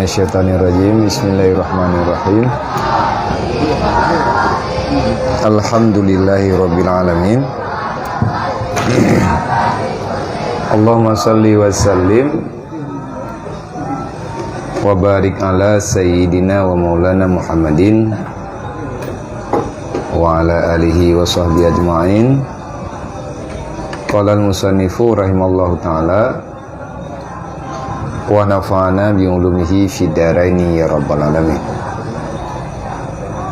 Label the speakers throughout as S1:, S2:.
S1: Minasyaitonirrajim. Bismillahirrahmanirrahim. Alhamdulillahi rabbil alamin. Allahumma salli wa sallim wa barik ala sayyidina wa maulana Muhammadin wa ala alihi wa sahbihi ajma'in. Qala al-musannifu rahimallahu ta'ala wa nafa'ana bi ulumihi fid dharaini ya rabbal alamin.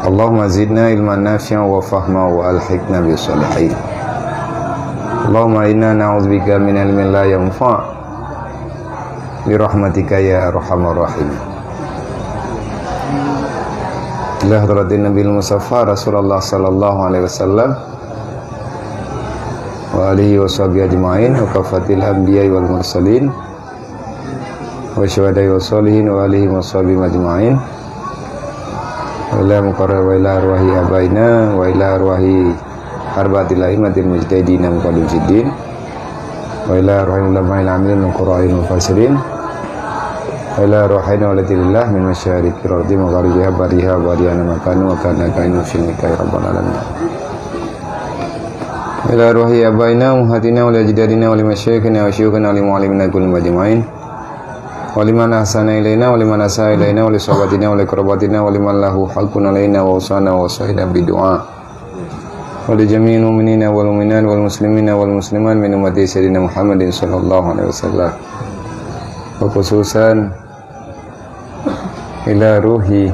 S1: Allahumma zidna ilman nafi'an wa fahma wa alhiqna bis salihin. Allahumma inna na'udzubika min ilmin la yanfa' bi rahmatika ya arhamar rahim. Ila hadratin nabil musaffar Rasulullah sallallahu alaihi wasallam wa alihi wa sahbihi ajma'in wa kafatil anbiya'i wal mursalin wa syuhada'i wa sholihin wa alihi wa sahbihi majma'in wa ila muqarrar wa ila arwahi abaina wa ila arwahi arba'atil a'immatil mujtahidina muqaddim fiddin wa ila arwahi ulama'il amilin qura'in wa fasirin wa ila arwahina walatilillah min masyariki radhi magharibiha bariha bariyana makanu wa kana kainu finika ya rabbal alamin. Wa ila arwahi abaina muhatina wa lajdadina wa limasyayikhina wa syuyukhina wa limu'allimina kulli majma'in wa liman ahsana ilaina wa liman asaa ilaina wa li sahabatina wa li qarabatina wa liman lahu halqun alaina wa usana wa sahida bi du'a wa li jami'il mu'minina wal mu'minat wal muslimina wal muslimat min ummati sayyidina Muhammadin sallallahu alaihi wasallam wa khususan ila ruhi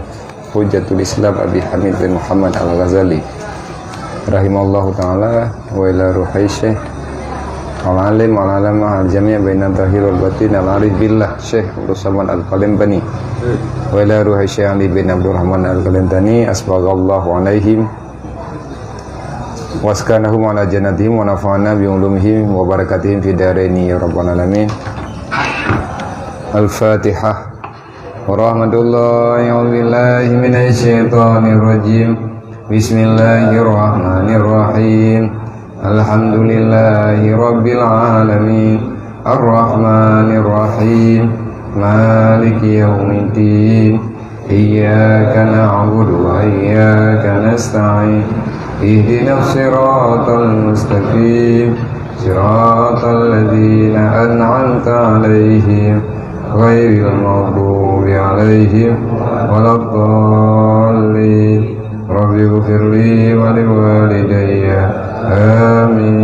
S1: hujjatul Islam Abi Hamid bin Muhammad Al-Ghazali rahimallahu ta'ala wa ila ruhi Syekh Al-Alim Al-Alamah Al-Jami' Baina Zahir wal Batin Al-Arif Billah Syekh Ursaman Al-Qalembani wa ila ruhi Syekh Ali bin Abdurrahman Al-Qalentani asbaghallahu alaihim waskanahum ala jannatihim wa nafa'ana bi ulumihim wa barakatihim fi daraini ya rabbal alamin. Al-Fatihah. Wa rahmatullahi wa billahi minasy syaithanir rajim. Bismillahirrahmanirrahim. Alhamdulillahi rabbil alamin. Ar-Rahmanir Rahim. Maliki yaumiddin. Iyyaka na'budu wa iyyaka nasta'in. Ihdinas siratal mustaqim. Siratal ladzina an'amta 'alaihim ghairil maghdubi 'alaihim waladdallin. Rabbi ighfirli wa liwalidayya Amin.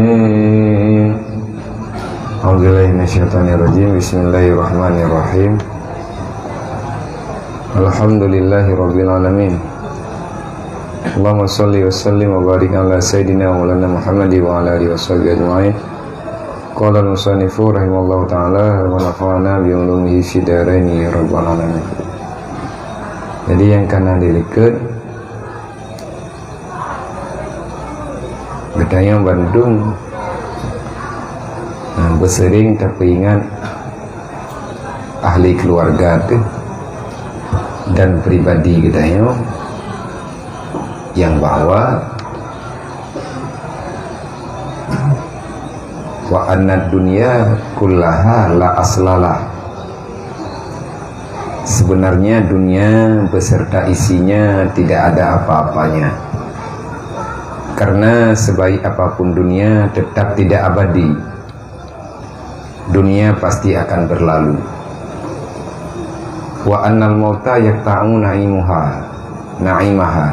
S1: A'udzubillahi minasyaitonirrajim. Bismillahirrahmanirrahim. Alhamdulillahirabbil alamin. Allahumma shalli wa sallim wa barik ala sayyidina wa maulana Muhammad wa ala alihi washabihi ajmain. Qala al-musannifu rahimallahu taala wa nafa'ana bi ulumihi fid dharaini ya rabbal alamin. Jadi yang kana dirikeun gedanya Bandung bersering tapi ingat ahli keluarga tuh dan pribadi gedanya yang bawa wa annad dunya kullaha la aslalah. Sebenarnya dunia beserta isinya tidak ada apa-apanya, karena sebaik apapun dunia tetap tidak abadi. Dunia pasti akan berlalu. Wa annal mauta yaqta'u na'imaha.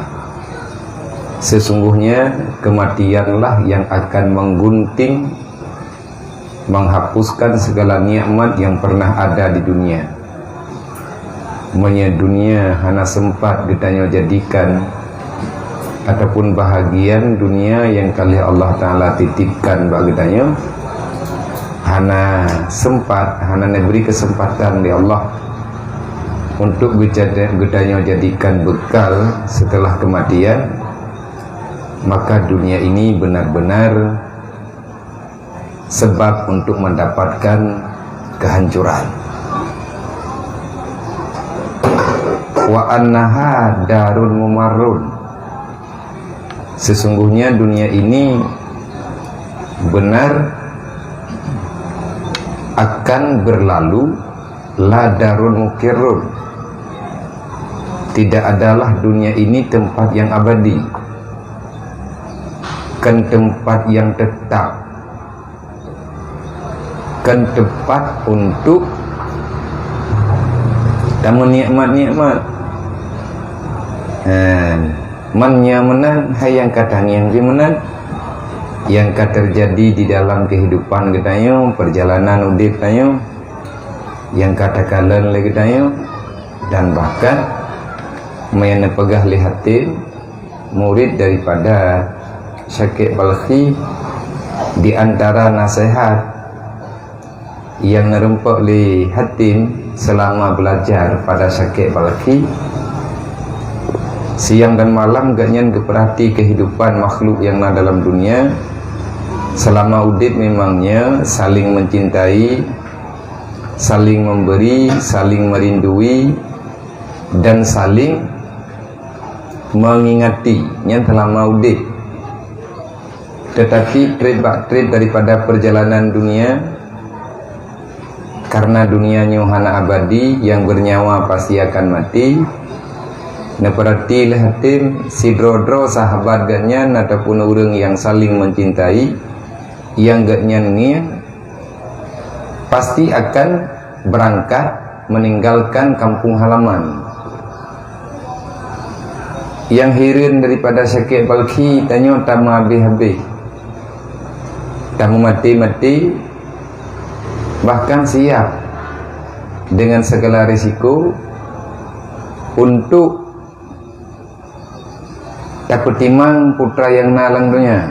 S1: Sesungguhnya kematianlah yang akan menggunting, menghapuskan segala nikmat yang pernah ada di dunia. Dunia hana sempat ditanya jadikan ataupun bahagian dunia yang kali Allah Ta'ala titipkan bagitanya hana sempat, hana diberi kesempatan di Allah untuk gedanya jadikan bekal setelah kematian. Maka dunia ini benar-benar sebab untuk mendapatkan kehancuran. Wa annaha darun mumarrun. Sesungguhnya dunia ini benar akan berlalu, la darun mukirrun. Tidak adalah dunia ini tempat yang abadi, kan tempat yang tetap, kan tempat untuk tamu nikmat-nikmat. Menan hayang katang yang dimenan yang terjadi di dalam kehidupan kita, perjalanan udip kita, yang katakan lagi kita, dan bahkan yang pegah lihatin murid daripada Syekh Balkhi. Di antara nasihat yang ngerempok li hatim selama belajar pada Syekh Balkhi, siang dan malam ganyan keperhati kehidupan makhluk yang ada dalam dunia. Selama udip memangnya saling mencintai, saling memberi, saling merindui, dan saling mengingati yang selama udip. Tetapi trip daripada perjalanan dunia, karena dunianya hana abadi, yang bernyawa pasti akan mati. Neperati lehatin sidrodro sahabat ganyan ataupun orang yang saling mencintai, yang ganyan ni pasti akan berangkat meninggalkan kampung halaman. Yang hirin daripada Syekh Balkhi tanya tamu habis-habis, tamu mati-mati, bahkan siap dengan segala risiko untuk takut timang putra yang nalang dunia,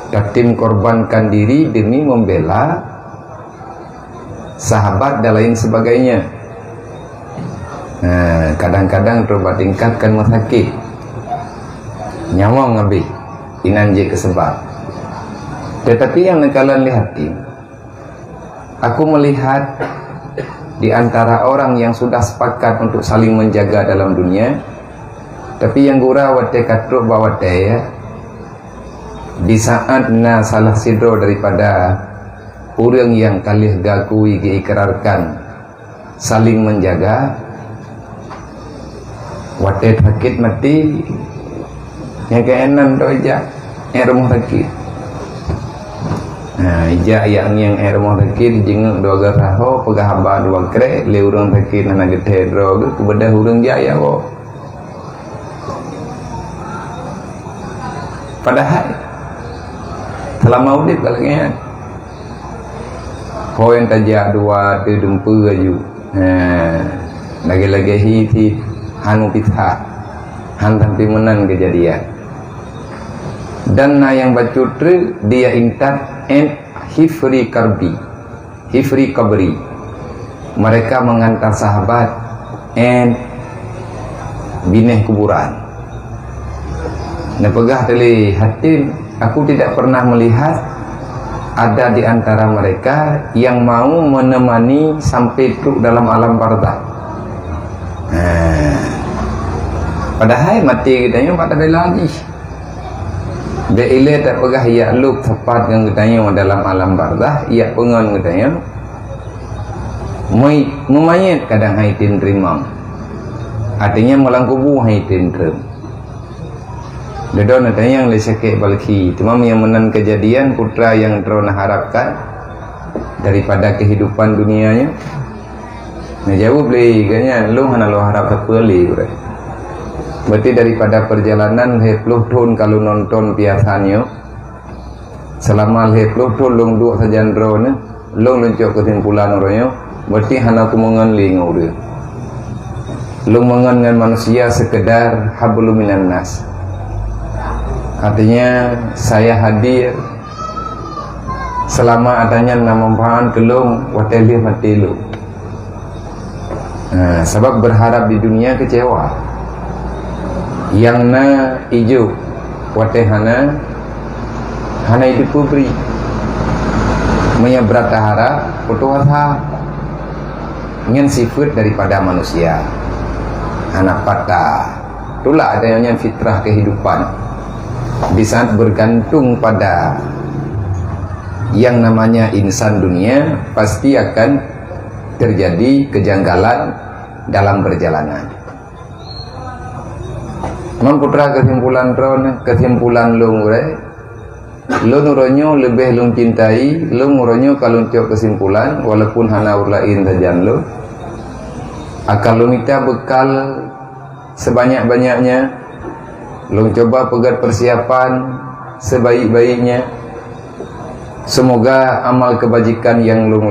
S1: datim korbankan diri demi membela sahabat dan lain sebagainya. Kadang-kadang coba tingkatkan masakit nyawang ngabi inanje kesebat. Tetapi yang kalian lihatin, aku melihat di antara orang yang sudah sepakat untuk saling menjaga dalam dunia, tapi yang gura wate katruk bawate ya, di saat na salah sidro daripada orang yang kalih gakui diikrarkan saling menjaga, wate sakit mati yang keenam tu aja rumah sakit. Ija yang rumah sakit jenguk dua garaho pegah haba dua kre le urang sakit nana gede drog kebedah urang jaya kok. Padahal selama udip kalau kan poin tajak dua tu dumpu aju lagi-lagi hiti hanu pitha hantam pimenan kejadian dan na yang bacutri dia intat and hifri kabri mereka mengantar sahabat and bineh kuburan. Nepegah dari hati aku tidak pernah melihat ada di antara mereka yang mau menemani sampai itu dalam alam barzakh. Padahal mati kita yang pada lagi. Bila tak pegah ia luk tepat yang kita dalam alam barzakh, ia pengen kita memayat kadang haitin rimang. Artinya melangkubu haitin rim. Dedon ada yang lesakek balki. Cuma yang menan kejadian putra yang terona harapkan daripada kehidupan dunianya. Nah jauh beli kayaknya lu hana lu harap terpeli. Berarti daripada perjalanan 20 tahun kalau nonton biasanya selama 20 tahun lu dua saja drone lu luncuk kesimpulan orangnya. Berarti hana aku mengenli ngau dia. Lu mengengan manusia sekedar hablum minan nas. Artinya saya hadir selama adanya nama bahan kelung wateli mati lu. Sebab berharap di dunia kecewa. Yang na ijo watehana hana hidup kubri. Menyebrat harap putus asa ingin sifat daripada manusia. Anak patah. Itulah adanya fitrah kehidupan. Di saat bergantung pada yang namanya insan dunia, pasti akan terjadi kejanggalan dalam perjalanan. Memputra kesimpulan lu nuronyo lebih lu cintai, lu nuronyo kalau cok kesimpulan walaupun hana urlain sajan lu akan lu minta bekal sebanyak-banyaknya. Lu coba pegat persiapan sebaik-baiknya. Semoga amal kebajikan yang lu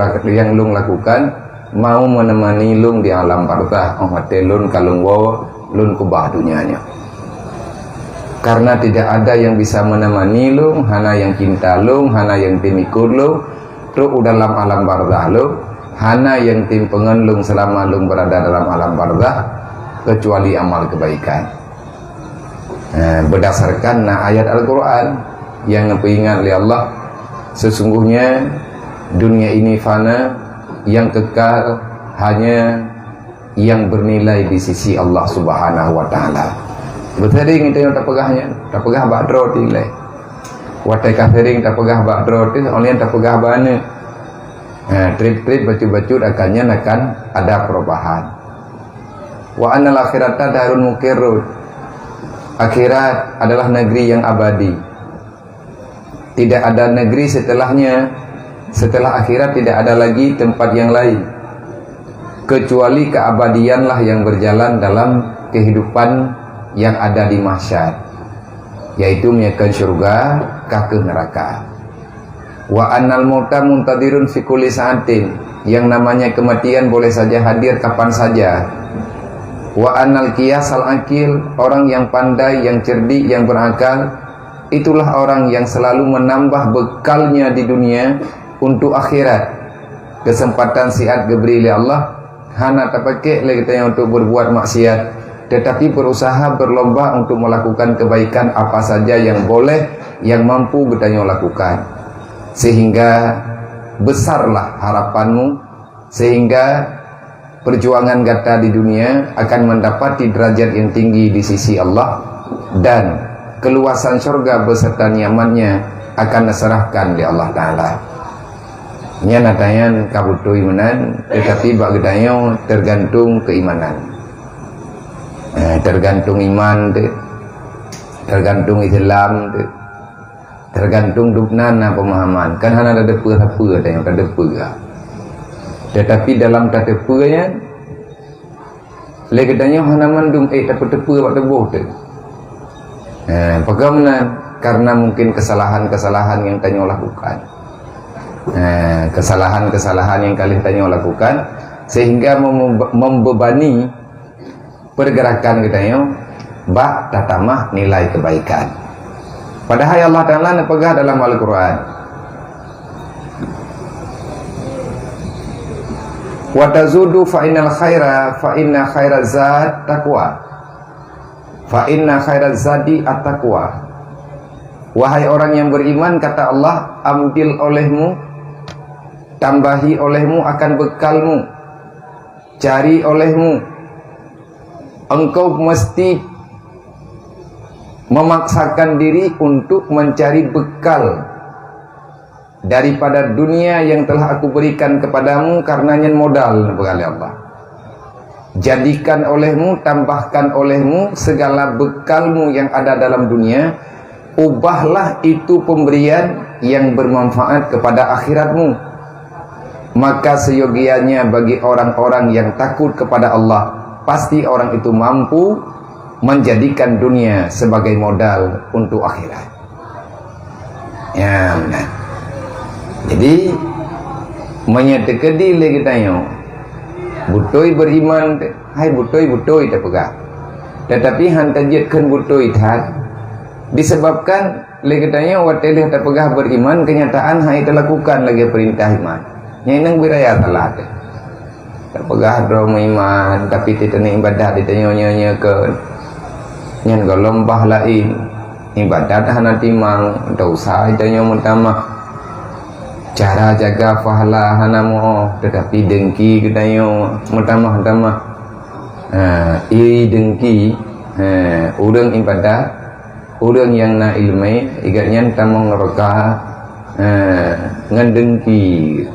S1: lakukan mau menemani lu di alam barzakh. Lun kalung wo lun kubah dunianya. Karena tidak ada yang bisa menemani lu, hana yang cinta lu, hana yang timikur lu, tu dalam alam barzakh lu, hana yang tim pengen lu selama lu berada dalam alam barzakh kecuali amal kebaikan. Berdasarkan ayat Al-Quran yang diperingat oleh Allah, sesungguhnya dunia ini fana, yang kekal hanya yang bernilai di sisi Allah Subhanahu wa taala. Bertering itu yang tak pegahnya, tak pegah bakdro tilai. Watai kasering tak pegah bakdro tilai, oleh tak pegah bana. Trip-trip bacut-bacut akan ada perubahan. Wa annal akhirata darun mukirrun. Akhirat adalah negeri yang abadi. Tidak ada negeri setelahnya. Setelah akhirat tidak ada lagi tempat yang lain kecuali keabadianlah yang berjalan dalam kehidupan yang ada di mahsyar, yaitu menyekan syurga ke neraka. Wa annal mauta muntadirun fi kulli sa'atin. Yang namanya kematian boleh saja hadir kapan saja. Wa annal qiyasal akil, orang yang pandai, yang cerdik, yang berakal, itulah orang yang selalu menambah bekalnya di dunia untuk akhirat. Kesempatan siat diberi oleh Allah, hana tak pakai lagi kita untuk berbuat maksiat, tetapi berusaha berlomba untuk melakukan kebaikan apa saja yang boleh, yang mampu kita lakukan, sehingga besarlah harapanmu, sehingga perjuangan gata di dunia akan mendapati derajat yang tinggi di sisi Allah, dan keluasan surga beserta nyamannya akan diserahkan oleh Allah Ta'ala. Nya natayan kabutui menan, tetapi bak gedayo tergantung keimanan. Tergantung iman, tergantung Islam, tergantung duknana pemahaman. Kan hana ada apa ada yang ada apa. Tetapi dalam kata apa-nya legedanya hana mandung tak tepa buat tebuh tu. Bagaimana karena mungkin kesalahan-kesalahan yang tanyo lakukan. Kesalahan-kesalahan yang kalian tanyo lakukan sehingga membebani pergerakan kita yo bak tatamah nilai kebaikan. Padahal Allah Ta'ala nepegah dalam Al-Quran, wa tazudu fa innal khaira fa inna khairaz zad taqwa fa inna khairaz zadi at-taqwa. Wahai orang yang beriman, kata Allah, ambil olehmu, tambahi olehmu akan bekalmu, cari olehmu, engkau mesti memaksakan diri untuk mencari bekal daripada dunia yang telah aku berikan kepadamu, karenanya modal bekal Allah. Jadikan olehmu, tambahkan olehmu segala bekalmu yang ada dalam dunia, ubahlah itu pemberian yang bermanfaat kepada akhiratmu. Maka seyogianya bagi orang-orang yang takut kepada Allah, pasti orang itu mampu menjadikan dunia sebagai modal untuk akhirat. Ya, benar. Jadi menyedekedi lagi tanya, butoi beriman, hai butoi tak pegah. Tetapi hantajatkan butoi tak disebabkan lagi tanya watelih tak pegah beriman, kenyataan hai terlakukan lagi perintah iman. Nyenang biraya telah tak pegah drama iman, tapi tidak ibadah ditanya-nya ke nyen golombah lain ibadat hana timang dosa itanya mutamah cara jaga pahala hana mo, tetapi dengki kitanya mutamah dengki urang ibadat urang yang na ilmu igatnya tamang neraka ngedengki.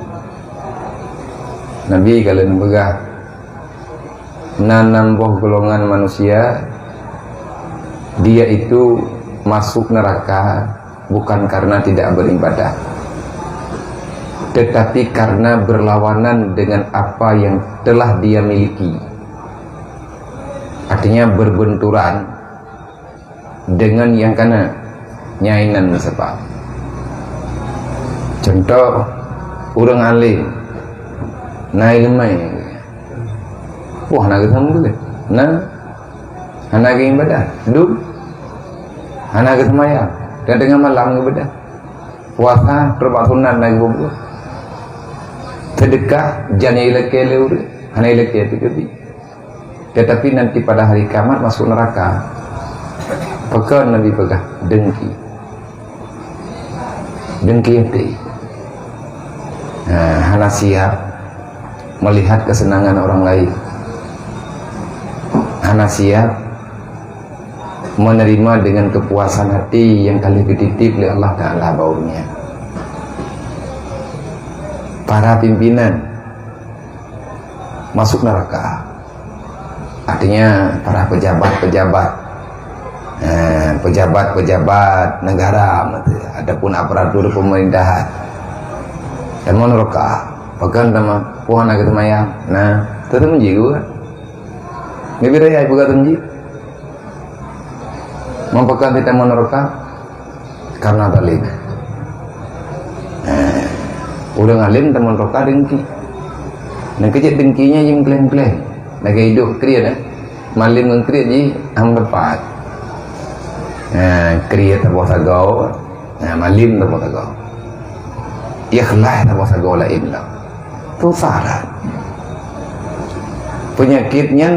S1: Nabi kalian begah menambah golongan manusia, dia itu masuk neraka bukan karena tidak beribadah, tetapi karena berlawanan dengan apa yang telah dia miliki. Artinya berbenturan dengan yang kana nyainan sebab. Contoh orang alim naik lemai, wah nak ketemu nah anak ibadah duduk anak kesemayang dan dengan malam ibadah puasa terbaik sunat naik bubu sedekah jani ilake leur anak ilake itu. Tetapi nanti pada hari kiamat masuk neraka. Pekan Nabi pegah dengki itu hana siap melihat kesenangan orang lain, hana siap menerima dengan kepuasan hati yang kali dititip oleh Allah Ta'ala baunya. Para pimpinan masuk neraka, artinya para pejabat negara, adapun aparatur pemerintahan dan neraka. Bahkan nama puan agak semayang, nah tetap menjigu kan? Nggak bisa ya ibu kata menjigu. Mampakan kita menerka karena balik. Udah ngalim teman roka dengki. Nah kecil dengkinya yang kleng-kleng. Nah kayak hidup kriya dah. Malim ngkriya ji am tepat. Kriya tak bosa gau. Malim tak bosa gau. Ikhlas tak bosa gau lain lah. Itu salah. Penyakitnya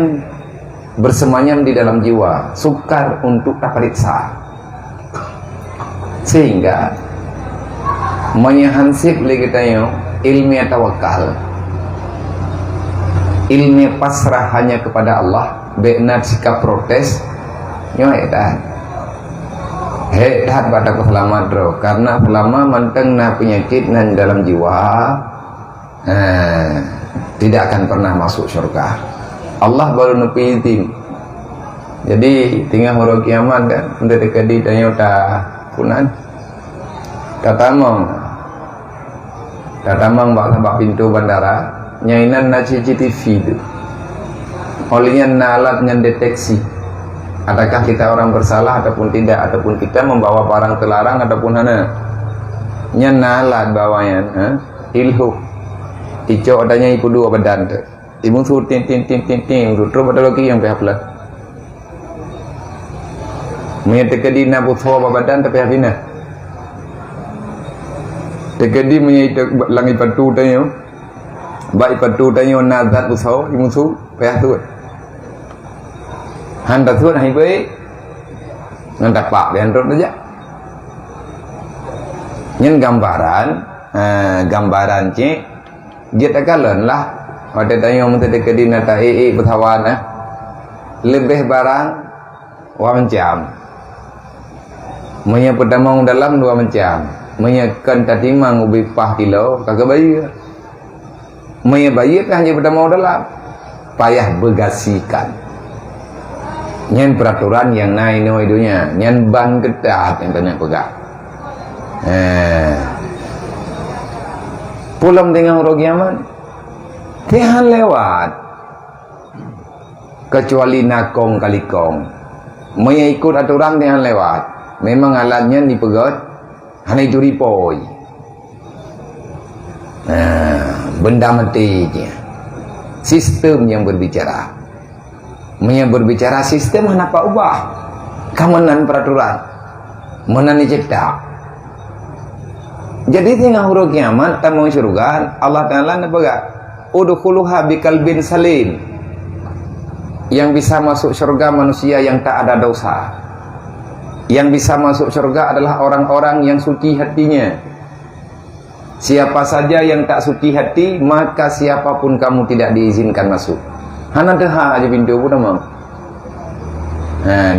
S1: bersemayam di dalam jiwa, sukar untuk terperiksa, sehingga menyahansip lagi tayo ilmu tawakal, ilmu pasrah hanya kepada Allah, benar sikap protes, nyoetan, hedat pada keselamat bro, karena selama manteng na penyakit nan dalam jiwa, tidak akan pernah masuk surga. Allah baru nepi tim. Jadi tinggal huruf kiamat kan, untuk dekadi tanya ta punan. Tatamang bak pintu bandara, nyainan na CCTV itu. Olehnya na alat yang deteksi. Adakah kita orang bersalah ataupun tidak, ataupun kita membawa barang terlarang ataupun hana nyenalat bawanya ilhu ico adanya ipu dua badan tu ibu su tin terus pada lagi yang pihak lah menyatakan di nabu bawa badan tapi habina tekadi menyatakan langi patu tanya baik patu tanya nazat usau ibu su pihak tu Handa tu hai baik nanti pak dan terus aja nyen gambaran cik dia tak kalan lah ada tanya minta dekat di nata bertawan lebih barang dua macam punya pertama dalam dua macam punya kan tatimang ubi pah kilo kagak bayi punya bayi hanya pertama dalam payah begasikan nyen peraturan yang naik dunia nyen ban ketat yang tanya pegang pulang dengan orang kiamat tihan lewat kecuali nakong kalikong mengikut aturan tihan lewat memang alatnya dipegot hanya itu ripoi benda mati sistem yang berbicara berbicara sistem kenapa ubah kemenan peraturan menan dicipta jadi tinggal huruf kiamat tamu syurga Allah Ta'ala nabaga udkhuluha biqalbin salim yang bisa masuk syurga manusia yang tak ada dosa yang bisa masuk syurga adalah orang-orang yang suci hatinya siapa saja yang tak suci hati maka siapapun kamu tidak diizinkan masuk hana deha aja pintu pun mau.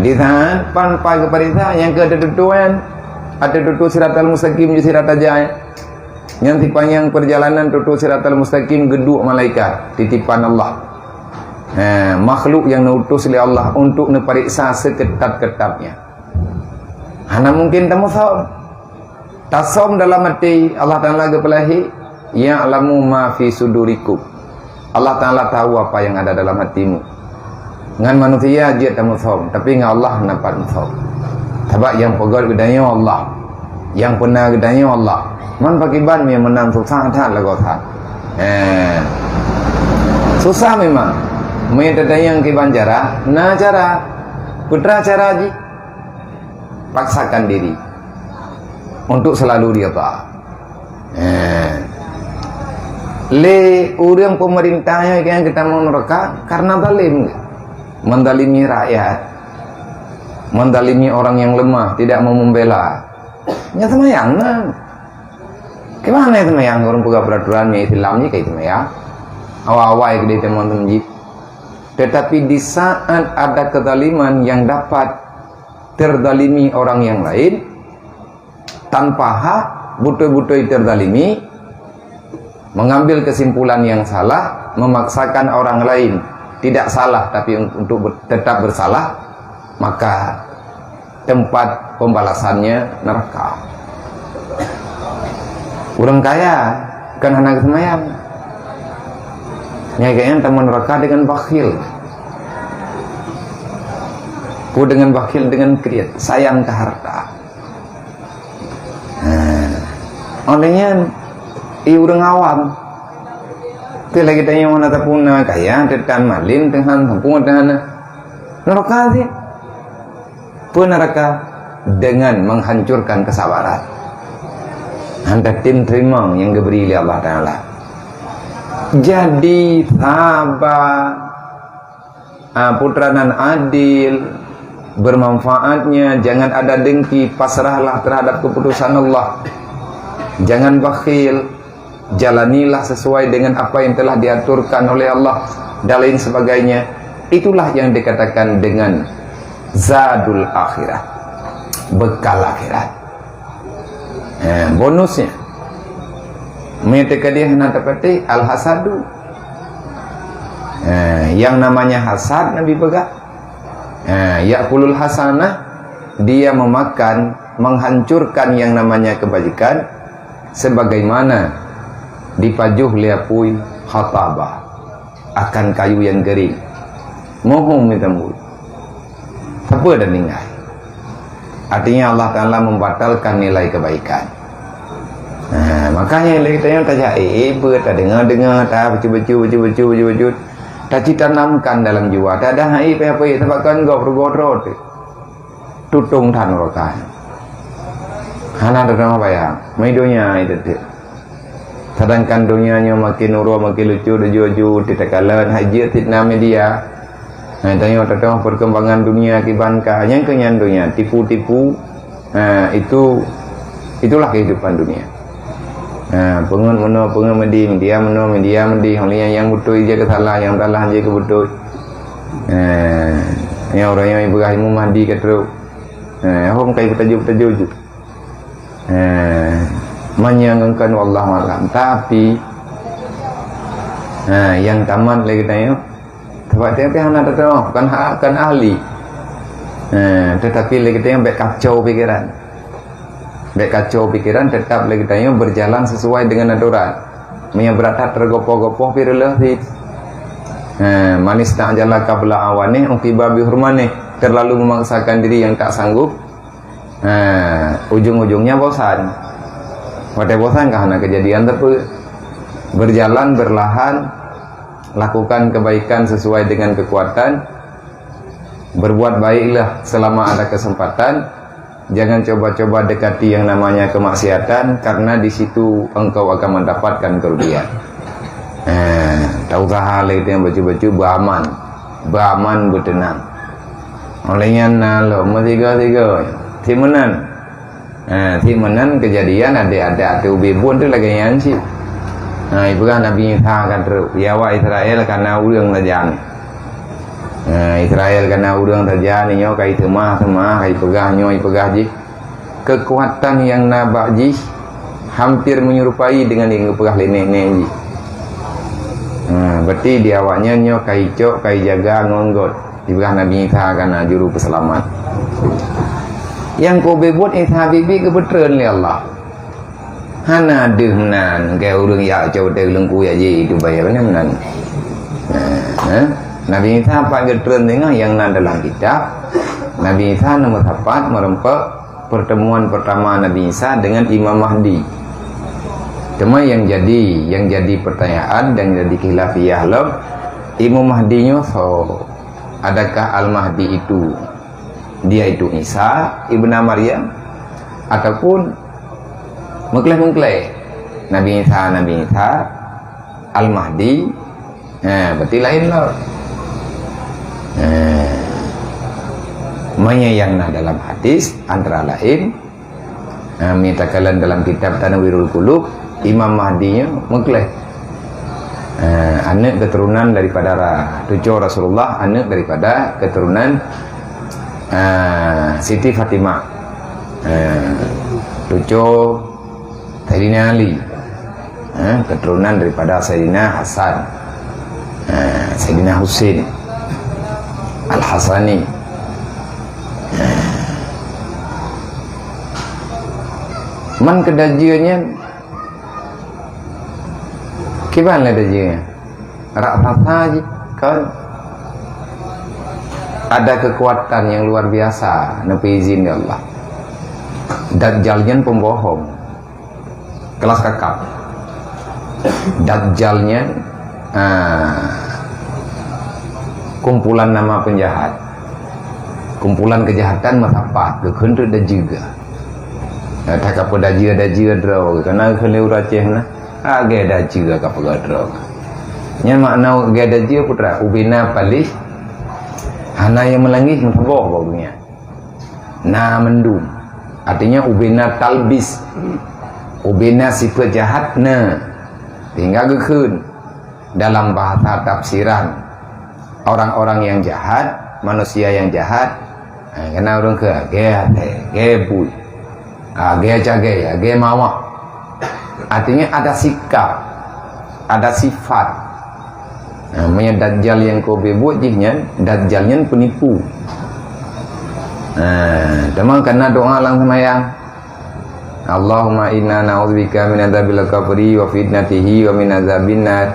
S1: Di sana panpai kepada yang ke ada tutu siratal mustaqim di sirat aja. Yang panjang perjalanan tutu siratal mustaqim geduk malaikat titipan Allah. Makhluk yang diutus oleh Allah untuk memeriksa seketat-ketatnya. Hana mungkin tamu saum. Tasom dalam hati Allah Ta'ala kepelahi ya'lamu ma fi sudurikum. Allah Ta'ala tahu apa yang ada dalam hatimu. Dengan manusia dia tak muthom, tapi dengan Allah nampak muthom. Sebab yang pegat gedanya Allah, yang pernah gedanya Allah. Man pakiban yang menang susah tak lagu tak. Susah memang. Mereka yang kiban cara, nah cara, putra cara ji, paksakan diri untuk selalu dia tak. Le orang pemerintahnya yang kita mau neraka karena zalim, mendalimi rakyat, mendalimi orang yang lemah, tidak mau membela. Ya semayang nah. Gimana ya semayang orang buka peraturannya Islamnya kayak semayang. Awal-awal gede teman-teman ji. Tetapi di saat ada kezaliman yang dapat terdalimi orang yang lain tanpa hak, butuh-butuh terdalimi, mengambil kesimpulan yang salah, memaksakan orang lain tidak salah tapi untuk tetap bersalah, maka tempat pembalasannya neraka. Orang kaya kan anak semayang nyagain teman neraka dengan bakhil, dengan bakhil, dengan kriat, sayang ke harta. Olehnya orang awam itu lagi tanya mana tapuna kaya tekan malin dengan sempurna dengan neraka sih pun neraka dengan menghancurkan kesabaran. Anda tim terima yang diberi oleh Allah Ta'ala. Jadi sabar, putra dan adil, bermanfaatnya, jangan ada dengki, pasrahlah terhadap keputusan Allah. Jangan bakhil, jalanilah sesuai dengan apa yang telah diaturkan oleh Allah dan lain sebagainya. Itulah yang dikatakan dengan zadul akhirat, bekal akhirat. Bonusnya metika dia hendak dapati al hasadu. Yang namanya hasad Nabi pegang. Yakulul hasanah, dia memakan, menghancurkan yang namanya kebajikan sebagaimana dipajuh liapui khatabah akan kayu yang kering. Mohon minta mulu. Siapa dah tinggal? Artinya Allah Ta'ala membatalkan nilai kebaikan. Makanya kita yang tak jahit, tak dengar, tak baca, tak ditanamkan dalam jiwa. Tak ada hai apa-apa, sebabkan kau bergodrot. Tutung tan rokan. Hana tak apa ya? Mai dunia itu tu. Sedangkan dunianya makin urus, makin lucu, lucu, tidak kalah haji tidak media. Tanya tentang perkembangan dunia kibanka yang kenyandunya tipu-tipu, itulah kehidupan dunia. Pengen mending dia mending oleh yang betul je ke salah, yang salah je ke betul. Yang orang yang Ibrahim mandi ke teruk. Orang kai bertajuk. Menyangkan wallah malam, tapi yang tamat lagi tanya. Sebab tiap anak tetap kan ahli. Tetapi lagi tanya baik kacau pikiran tetap lagi tanya berjalan sesuai dengan aturan. Menyeberat tergopoh-gopoh pirlah si. Manis tak jalan kabla awani ukiba bihurmani, terlalu memaksakan diri yang tak sanggup. Ujung-ujungnya bosan. Pada bosan karena kejadian tapi berjalan berlahan. Lakukan kebaikan sesuai dengan kekuatan. Berbuat baiklah selama ada kesempatan. Jangan coba-coba dekati yang namanya kemaksiatan, karena di situ engkau akan mendapatkan kerugian. Tahu hal itu yang baju-baju beraman bertenang. Olehnya nalo tiga timenan kejadian ada ubi pun tu lagi yang sih. Ibrahim Nabi Isa kan teruk Yawa Israel karena urang tajan. Israel karena urang tajan nyo kai temah kai pegah ji. Kekuatan yang nabak ji hampir menyerupai dengan yang pegah nenek ji. Berarti di awaknya nyo kai cok kai jaga ngonggot. Ibrahim Nabi Isa karena juru peselamat. Yang kau buat Isa bibi kebetulan oleh Allah. Hana dehnan ke urang ya jauh dari lengku ya je itu bayar mana. Nabi Isa apa getren dengan yang dalam kitab. Nabi Isa nomor 4 merempak pertemuan pertama Nabi Isa dengan Imam Mahdi. Cuma yang jadi pertanyaan dan jadi khilafiyah lah, Imam Mahdinya adakah Al-Mahdi itu dia itu Isa ibnu Maryam ataupun mengklaim Nabi Isa Al-Mahdi, berarti lain lah. Menyayangna dalam hadis antara lain menyatakan dalam kitab Tanwirul Qulub, Imam Mahdinya mengklaim anak keturunan daripada cucu Rasulullah, anak daripada keturunan Siti Fatimah, cucu Sayyidina Ali, keturunan daripada Sayyidina Hasan, Sayyidina Husain Al-Hasani. Man kedajiannya gimana dajiannya? Rata aja kan ada kekuatan yang luar biasa nepi izin ya Allah. Dajjalnya pembohong kelas kakap. Dajjalnya kumpulan nama penjahat, kumpulan kejahatan matapat kekentut dan juga tak apa dajia draw karena kalau raceh na agak dajia kapal draw nya makna agak dajia putra ubina palih hana yang melangih mentabok baunya na mendum artinya ubina talbis, ubina sifat jahat na tinggal gekun dalam bahasa tafsiran orang-orang yang jahat, manusia yang jahat. Kena orang ke gebui, ge mawa. Artinya ada sikap, ada sifat. Namanya dajjal yang kau buat jihnya, dajjalnya penipu. Teman kena doa lang semayang. Allahumma inna na'udzubika min adzabil qabri wa fitnatihi wa min adzabin nar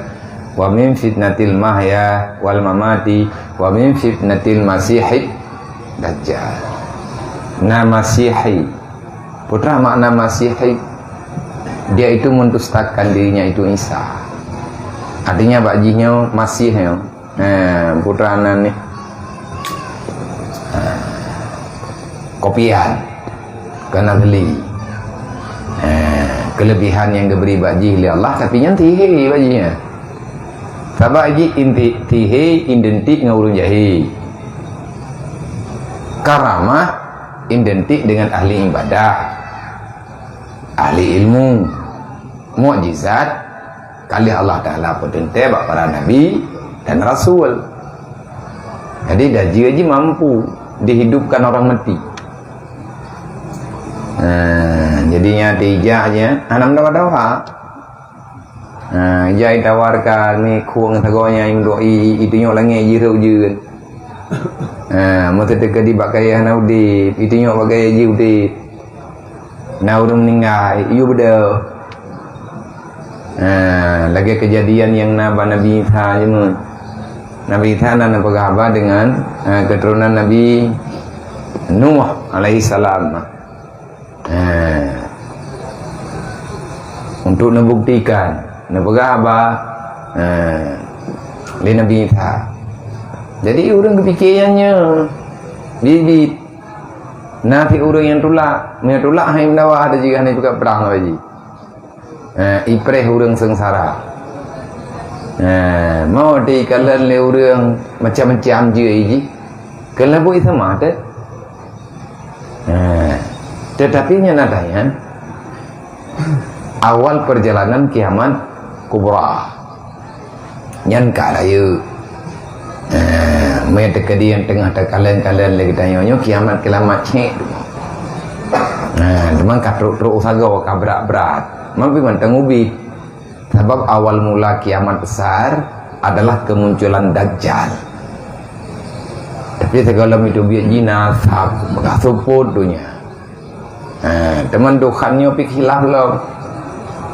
S1: wa min fitnatil mahya wal mamati wa min fitnatil masihid Dajjal. Nah, Masihi, putra makna Masihi, dia itu mendustakan dirinya itu Isa. Artinya bajinya Masih ya. Putra anak ni kopian kena beli. Kelebihan yang diberi baji oleh Allah tapi yang tihe bajinya. Sebab lagi inti tihe identik dengan urang jahi. Karamah identik dengan ahli ibadah, ahli ilmu, mukjizat kali Allah Ta'ala perintah bak para nabi dan rasul. Jadi daji mampu dihidupkan orang mati. Jadinya dijahnya anam dawa-dawa. Jai tawarkan ni kuang tagonya yang doi itunya langit jirau je. Mata teka di bakaya naudi itunya bakaya je udip. Nah udah meninggal, you beda. Lagi kejadian yang Nabi Isa je mun. Nabi Isa dan apa dengan keturunan Nabi Nuh alaihi salam. Untuk membuktikan apa Nabi Isa. Jadi orang kepikirannya bibit. Nafi orang yang tulak, hai mendawa ada juga ni juga perang lagi. Ipreh orang sengsara. Mau di kalan le orang macam-macam jeiji. Kalau boleh sama tu. Tetapi nya nadanya awal perjalanan kiamat kubra. Nyan karaya. Mereka kedi yang tengah kalian lagi tanya kiamat kelamat cek. Memang katruk usaha berat. Mampu mentang ubi. Sebab awal mula kiamat besar adalah kemunculan Dajjal. Tapi segala itu biar jinas, support dunia. Teman dokannya pikirlah lo.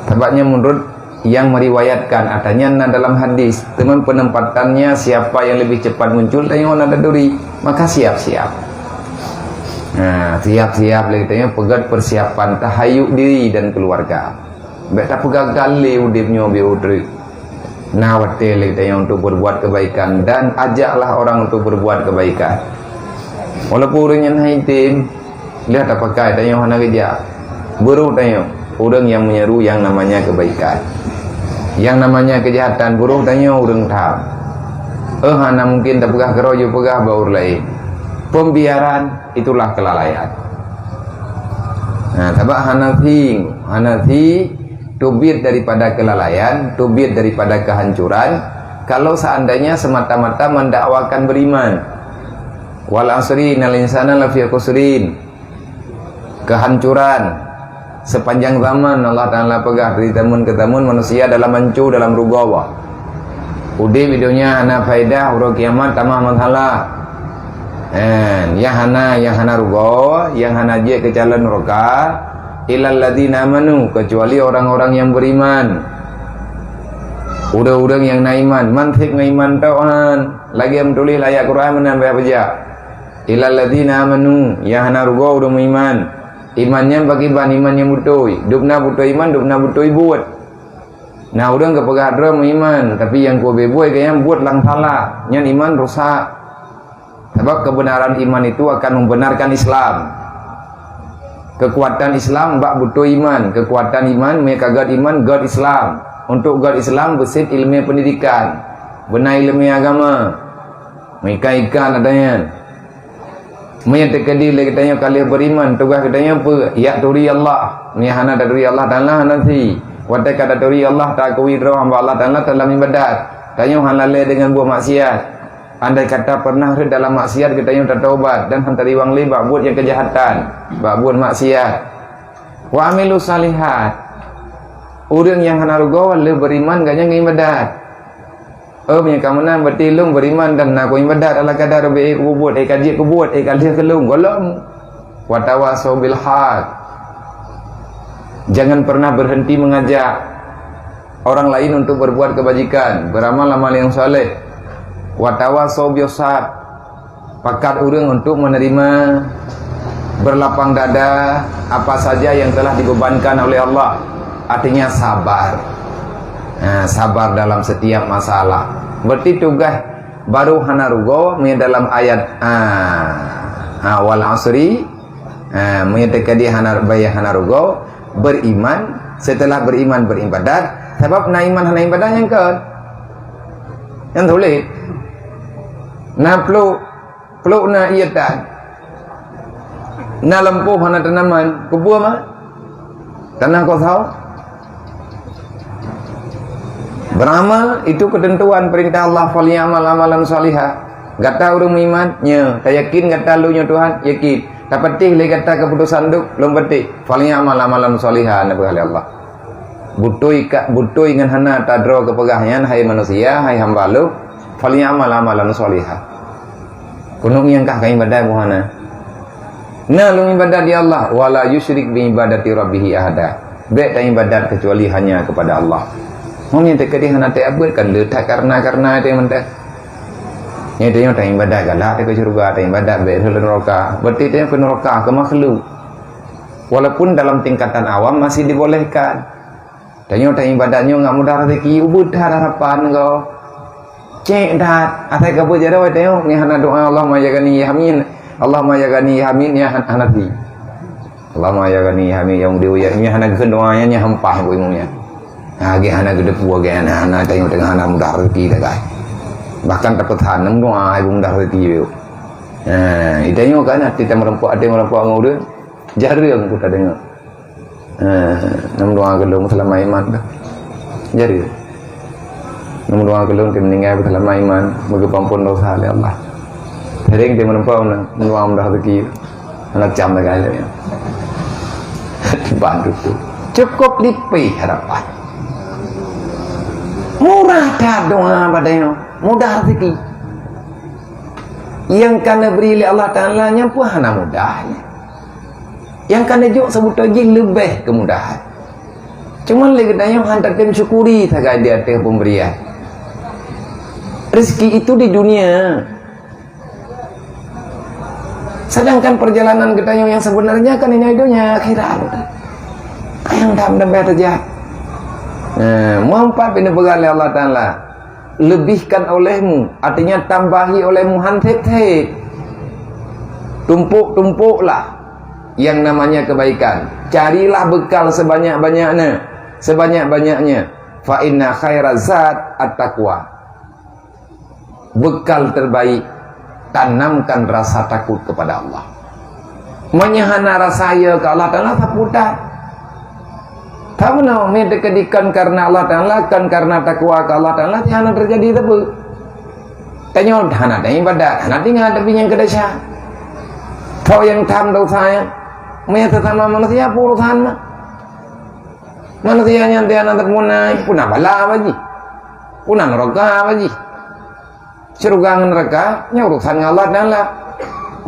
S1: Sebabnya menurut yang meriwayatkan adanya dalam hadis, teman penempatannya siapa yang lebih cepat muncul tanya ada duri, maka siap-siap. Siap-siap lagi tanya pegat persiapan tahayuk diri dan keluarga. Beta pegat gali udipnya biudri. Nawate lagi tanya untuk berbuat kebaikan dan ajaklah orang untuk berbuat kebaikan. Walaupun orangnya haitim, lihat apakah tanya mana kerja. Buruk tanya orang yang menyeru yang namanya kebaikan. Yang namanya kejahatan buruk tanya orang tahu. Hana mungkin tak pegah kerojo pegah baur lain. Pembiaran itulah kelalaian. Sebab Hanafi tubir daripada kelalaian, tubir daripada kehancuran. Kalau seandainya semata-mata mendakwakan beriman. Wal asri innal insana lafi khusrin. Kehancuran sepanjang zaman Allah Ta'ala pegah dari tamun ke tamun manusia dalam mancu dalam rugawa. Udah videonya hana faidah urut kiamat tamah masalah. Yang hana rugawa, yang hana je ke jalan neraka ilal ladzina amanu, kecuali orang-orang yang beriman. Udah yang naiman, mantik ngaiman tauhan. Lagi yang tulis ayat Quran menambah apa aja. Ilal ladzina amanu, yang hana rugawa udah beriman. Imannya bagi ban iman yang butuh. Dupna butuh iman, dupna butuh buat. Nah, orang kepegah drum iman, tapi yang kau bebuai kayaknya buat lang salah. Yang iman rusak. Sebab kebenaran iman itu akan membenarkan Islam. Kekuatan Islam bak butuh iman. Kekuatan iman mereka God iman, God Islam. Untuk God Islam besit ilmu pendidikan. Benar ilmu agama. Mereka ikan adanya. Mereka terkedi lagi tanya kalian beriman, tugas katanya apa? Ya turi Allah. Ni hana dari Allah Ta'ala nanti. Watai kata turi Allah tak kuwi roh hamba Allah Ta'ala dalam ibadat. Tanya halal dengan buah maksiat. Andai kata pernah dalam maksiat katanya tak taubat dan hantari wang li buat yang kejahatan, buat maksiat. Wa amilu salihat. Orang yang hana rugawa le beriman ganya ngibadat. Punya kamunan bertilung beriman dan nak ibadat ala kadar be kubut kaji kubut kali kelung golong watawasau bil haq. Jangan pernah berhenti mengajak orang lain untuk berbuat kebajikan, beramal amal yang saleh. Watawasau bis sabr.
S2: pakat urang untuk menerima berlapang dada apa saja yang telah dibebankan oleh Allah. Artinya sabar. Sabar dalam setiap masalah. Berarti tugas baru hanarugo dalam ayat wal asri menyatakan dia hanarugo beriman, setelah beriman beribadat. Sebab na iman hana ibadah yang ke yang tulis na peluk na iyatan na lempuh hana tanaman kubur mah tanah kosong. Beramal itu ketentuan perintah Allah, falyamal amalan salihah. Gata urang iman nya yakin gata lu nya Tuhan yakin tapatih le gata keputusan duk belum betik falyamal amalan salihah na oleh Allah. Butoi dengan hana tadro kepegahnya hai manusia hai hamba lu falyamal amalan salihah. Kunung yang kah ibadah buhana na lu ibadah di Allah wala yusyrik bi ibadati rabbih ahada. Baik ibadat kecuali hanya kepada Allah. Mungkin tekadi hana te abut kan letak karena te mentah. Ni dia tak ibadat galak ke surga, tak ibadat be neraka. Berarti dia ke neraka ke makhluk. Walaupun dalam tingkatan awam masih dibolehkan. Tanya tak ibadatnya enggak mudah rezeki, ubud harapan kau. Cek dah, atai kabut jada wa tengok ni hana doa Allah majagani yamin. Allah majagani yamin ya hanati. Allah majagani yamin yang dia ni hana doanya nya hampah ko imungnya. Ge hana gede puah ge hana tengok dengan hana mudah rezeki dah guys. Bahkan dapat hanam doa ibu mudah rezeki yo. Itanya kan hati kita merempuk ada merempuk ngau dia. Jarang kita dengar. Nam doa gelung selama iman dah. Jarang. Nam doa gelung kita meninggal selama iman, moga ampun dosa oleh Allah. Sering dia merempuk doa mudah rezeki. Anak jam dah kali ya. Bantu tu. Cukup lipi harapan. Murah dah doa padanya, mudah rezeki. Yang kena beri oleh Allah Ta'ala nya pun hana mudahnya. Yang kena juk sebut lagi lebih kemudahan. Cuma lagi tanya hantar tim syukuri saja dia atas pemberian. Rezeki itu di dunia. Sedangkan perjalanan kita yang sebenarnya kan ini dunia akhirat. Yang dalam terjadi. Muhampat bin Begal Allah Ta'ala lebihkan olehmu, artinya tambahi olehmu hantep-tep, tumpuk-tumpuklah yang namanya kebaikan, carilah bekal sebanyak-banyaknya, fa inna khairaz zat at-taqwa. Bekal terbaik, tanamkan rasa takut kepada Allah. Menyahana rasanya ke Allah Ta'ala tak putar. Tahu nak medekadikan karena Allah Ta'ala kan karena takwa ke Allah Ta'ala jangan terjadi apa. Tanya hana dah ibadat, hana tinggal tapi yang kedasya. Kau yang tam dosa maya sesama manusia urusan mah. Manusia yang dia nak termunai punah bala baji. Punah neraka baji. Surga neraka nya urusan Allah Ta'ala.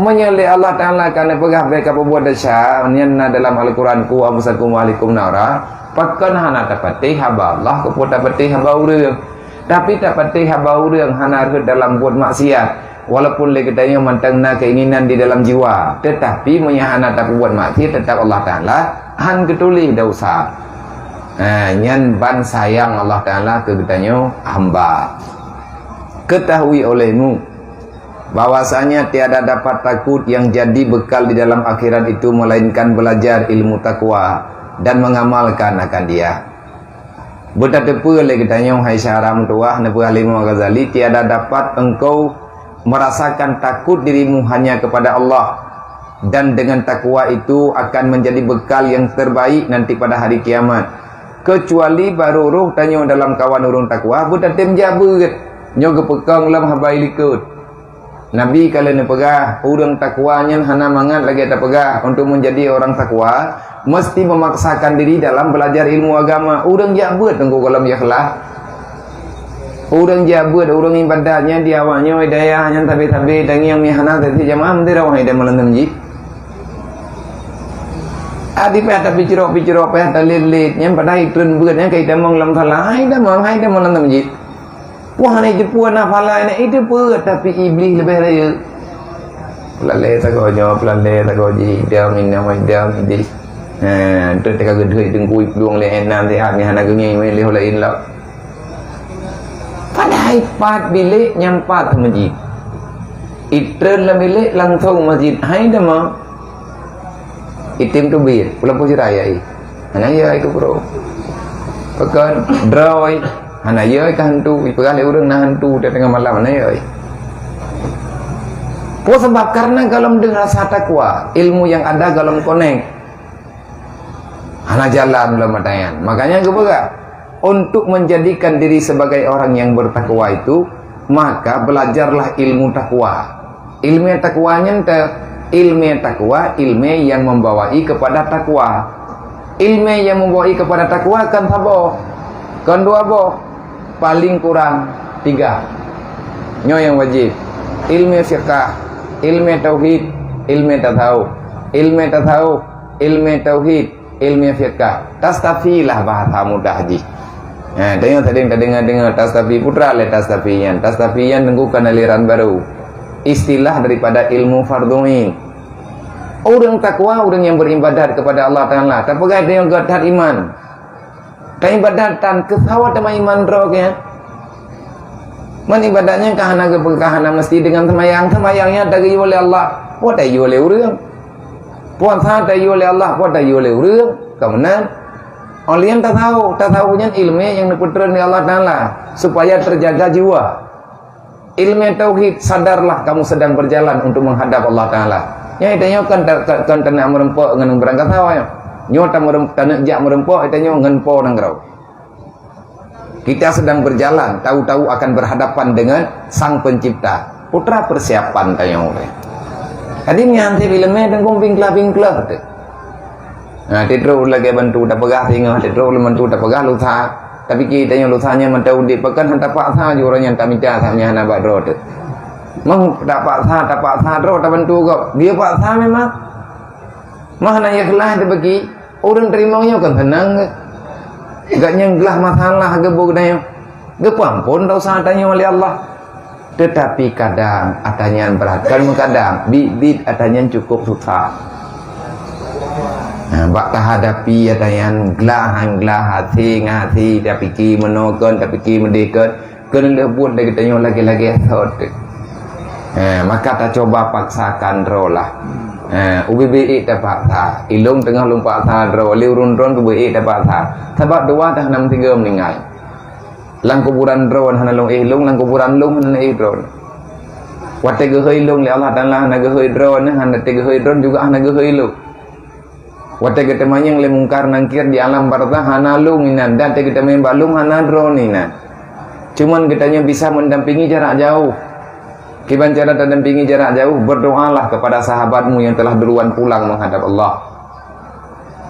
S2: Menyelih Allah Ta'ala karena pegah mereka berbuat dosa menyenna dalam Al-Quran ku amsakum alaikum nara pakkan hana dapati hamba Allah ku dapati hamba urang tapi dapati hamba urang hana dalam buat maksiat walaupun lagi tanya mantangna keinginan di dalam jiwa tetapi menyahana tak buat maksiat tetap Allah Ta'ala han ketulih dosa nyan ban sayang Allah Ta'ala ke kitanya hamba. Ketahui olehmu bahwasanya tiada dapat takut yang jadi bekal di dalam akhirat itu melainkan belajar ilmu takwa dan mengamalkan akan dia. Bertepu lagi tanya hai syaram tuah Nabi Halim Ghazali, tiada dapat engkau merasakan takut dirimu hanya kepada Allah dan dengan takwa itu akan menjadi bekal yang terbaik nanti pada hari kiamat. Kecuali baru roh tanya dalam kawan urung takwa bertetem jabat nyoga pekang lam habai likut. Nabi kalau ni pegah orang takwanya hana mangat lagi ada pegah untuk menjadi orang takwa mesti memaksakan diri dalam belajar ilmu agama. Orang jabat tengku kolam ikhlas. Orang jabat orang ibadahnya dia awaknya hidayahnya tapi dan yang mihana tadi jamaah mendira wahai dan melentam ji. Adi peh tapi ciro peh talilit yang pada itun beutnya kita menglam salah hai dah melentam ji. Wah ni jepuan nafala ni itu pun tapi iblis lebih raya. pelale sagonya pelale sagoji dia minna mai dia di tu teka gedhe tengkui pluang le enan te at ni hana gengi mai le holain la padahal pat bilik nyampat masjid itren la bilik langsung masjid hai dama itim tu bir pulang puji raya i hana ya itu bro pekan droi hana ya kan hantu ipegal urang na hantu dia tengah malam hana ya sebab karena kalau mendengar rasa takwa ilmu yang ada kalau koneng hana jalan belum matayan makanya kebaga untuk menjadikan diri sebagai orang yang bertakwa itu maka belajarlah ilmu takwa ilmu takwanya ilmu takwa ilmu yang membawai kepada takwa ilmu yang membawai kepada takwa kan sabo kan dua boh paling kurang 3 nyo yang wajib ilmu fiqh ilmu tauhid ilmu tasawuf ilmu tauhid ilmu fiqh tastafilah bahasa mudah haji tengok tadi dengar tastafi putra le tastafiyan tenggukan aliran baru istilah daripada ilmu fardhuin orang takwa orang yang beribadat kepada Allah Ta'ala tapi gak yang gadat iman keibadatan kesawat sama iman roknya man ibadahnya kahana mesti dengan semayangnya dari oleh Allah buat dari oleh orang puasa dari oleh Allah buat dari oleh orang kemudian olian tahu ilmu yang diputra oleh Allah Ta'ala supaya terjaga jiwa ilmu tauhid sadarlah kamu sedang berjalan untuk menghadap Allah Ta'ala ya itu kan kena merempok dengan berangkat tahu ya nyota merempok itu ngan po nangrau kita sedang berjalan, tahu-tahu akan berhadapan dengan Sang Pencipta. Putra persiapan tayang oleh. Tadi nyantai filmnya dan pingklah tu. Nah, titro lagi bantu tak pegah tinggal, titro bantu tak pegah lusa. Tapi kita yang lusanya mentau di pekan hantar paksa je orang yang tak minta samnya hana badro tu. Mang tak paksa ro tak bantu kau. Dia paksa memang. Mana ya kelah dia bagi orang terimanya kan tenang ke. Gak nyenggelah masalah gebuk daya gepampun tau tanya oleh Allah tetapi kadang adanya berat kadang bibit adanya cukup susah bak hadapi adanya gelah hati ngati dia fikir menokon dia fikir mendekat kena lebut lagi tanya lagi asot maka tak coba paksakan rolah UBBI dapat ta ilung tengah lumpak ta dro liurun dron UBBI dapat ta sebab dua dah 63 meninggal lang kuburan dron hana long ilung lang kuburan lung hana dron wate gehoi lung li Allah Taala hana gehoi dron hana te gehoi dron juga hana gehoi lung wate ketemanya le mungkar nangkir di alam barzah hana lung inan dan te kita main balung hana dron inan cuman kitanya bisa mendampingi jarak jauh Kiban cara mendampingi jarak jauh, berdoalah kepada sahabatmu yang telah duluan pulang menghadap Allah.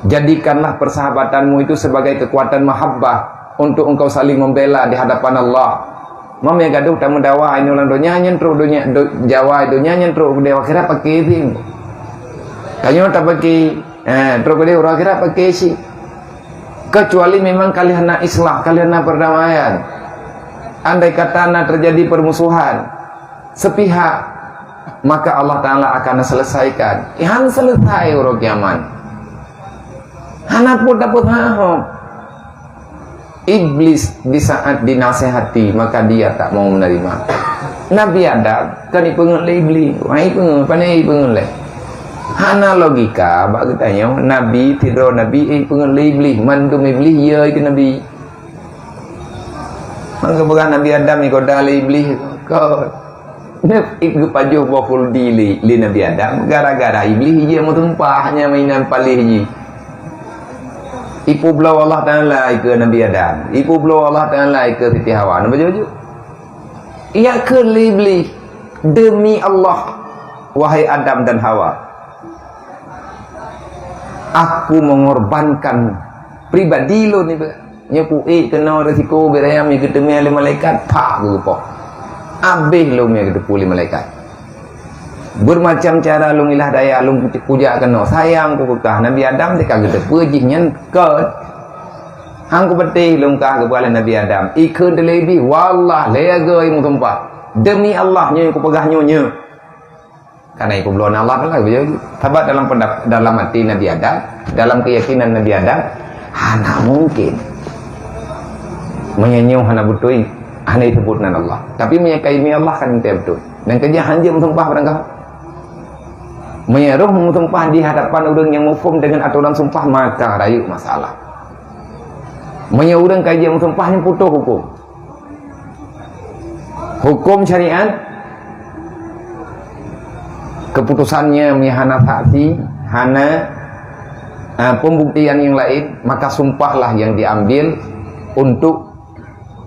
S2: Jadikanlah persahabatanmu itu sebagai kekuatan mahabbah untuk engkau saling membela di hadapan Allah. Mam yang gaduh tak mendawa ini ulang donya nyentru dunia Jawa dunya nyentru dewa kira pakai ting. Kanyo tak pakai terus dia orang kira pakai si. Kecuali memang kalian nak islah, kalian nak perdamaian. Andai kata nak terjadi permusuhan sepihak, maka Allah Ta'ala akan selesaikan. Han selesai urut kiaman. Hana pun dapat haham. Iblis di saat dinasehati, maka dia tak mau menerima. Nabi Adam kan ipengen iblis. Wahai pandai ipengen. Hana logika, bak katanya Nabi tidur Nabi ipengen iblis, mandum iblis ya itu Nabi. Maka bukan Nabi Adam ikut dalih iblis kau. Ikut pajuh bakul dili li Nabi Adam gara-gara iblis dia mau tumpahnya mainan palih ji. Ipu belau Allah Ta'ala ke Nabi Adam, ipu belau Allah Ta'ala ke Siti Hawa. Nampak je? Ia ke iblis demi Allah wahai Adam dan Hawa. Aku mengorbankan pribadi lo ni nyapu kena resiko berayam yang ketemu oleh malaikat pak gupo. Abih lu yang ketepuli malaikat. Bermacam cara lu milah daya lu puja kena sayang ku kekah Nabi Adam dia kagak terpujihnya ke hang ku betih lu kah kepada Nabi Adam ikut lebih wallah lega imu tempat demi Allah nya ku pegah nyonya Karena itu belum Allah lah begitu. Sebab dalam hati Nabi Adam, dalam keyakinan Nabi Adam, hana mungkin menyenyum hana betul, hana disebut dengan Allah. Tapi menyakaimi Allah kan tidak betul. Dan kerja hanja sumpah berangkat. Menyeruh sumpah di hadapan orang yang mufhum dengan aturan sumpah maka rayu masalah. Menyeruh kerja sumpah yang putus hukum. Hukum syariat keputusannya hana saksi, hana pembuktian yang lain, maka sumpahlah yang diambil untuk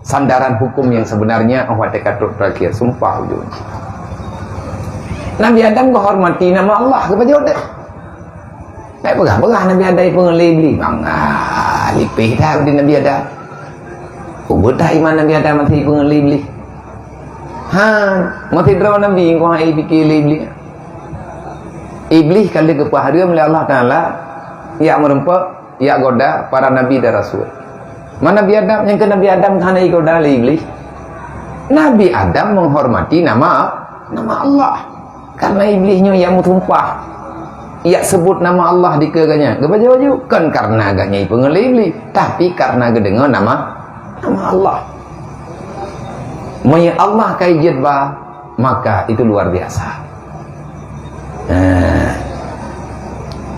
S2: sandaran hukum yang sebenarnya awatekatul terakhir sumpah ujung. Nabi Adam menghormati nama Allah kepada dia. Tak pegang Nabi Adam pengelibli bangga lipih dah di Nabi Adam. Ubud dah iman Nabi Adam masih pengelibli. Masih draw Nabi kau hai fikir libli. Iblis kali kepada oleh Allah Taala ia merempak, ia goda para nabi dan rasul. Mana Nabi Adam yang ke Nabi Adam hanya goda iblis. Nabi Adam menghormati nama Allah. Karena iblisnya yang mutumpah. Ia sebut nama Allah di keganya. Kebaca-baca kan karena agaknya pengelih iblis, tapi karena kedengar nama Allah. Maya Allah kaijat ba, maka itu luar biasa.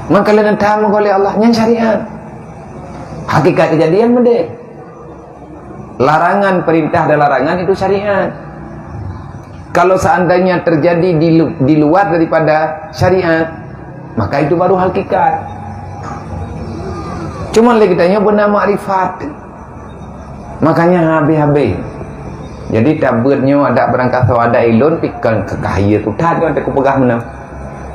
S2: Maka kalian tahu oleh Allah yang syariat. Hakikat kejadian mende. Larangan, perintah dan larangan itu syariat. Kalau seandainya terjadi di luar daripada syariat, maka itu baru hakikat. Cuma lagi tanya benar makrifat. Makanya habis-habis. Jadi tabutnya ada berangkat ada ilun pikir kekaya tu tak ada aku pegah mana.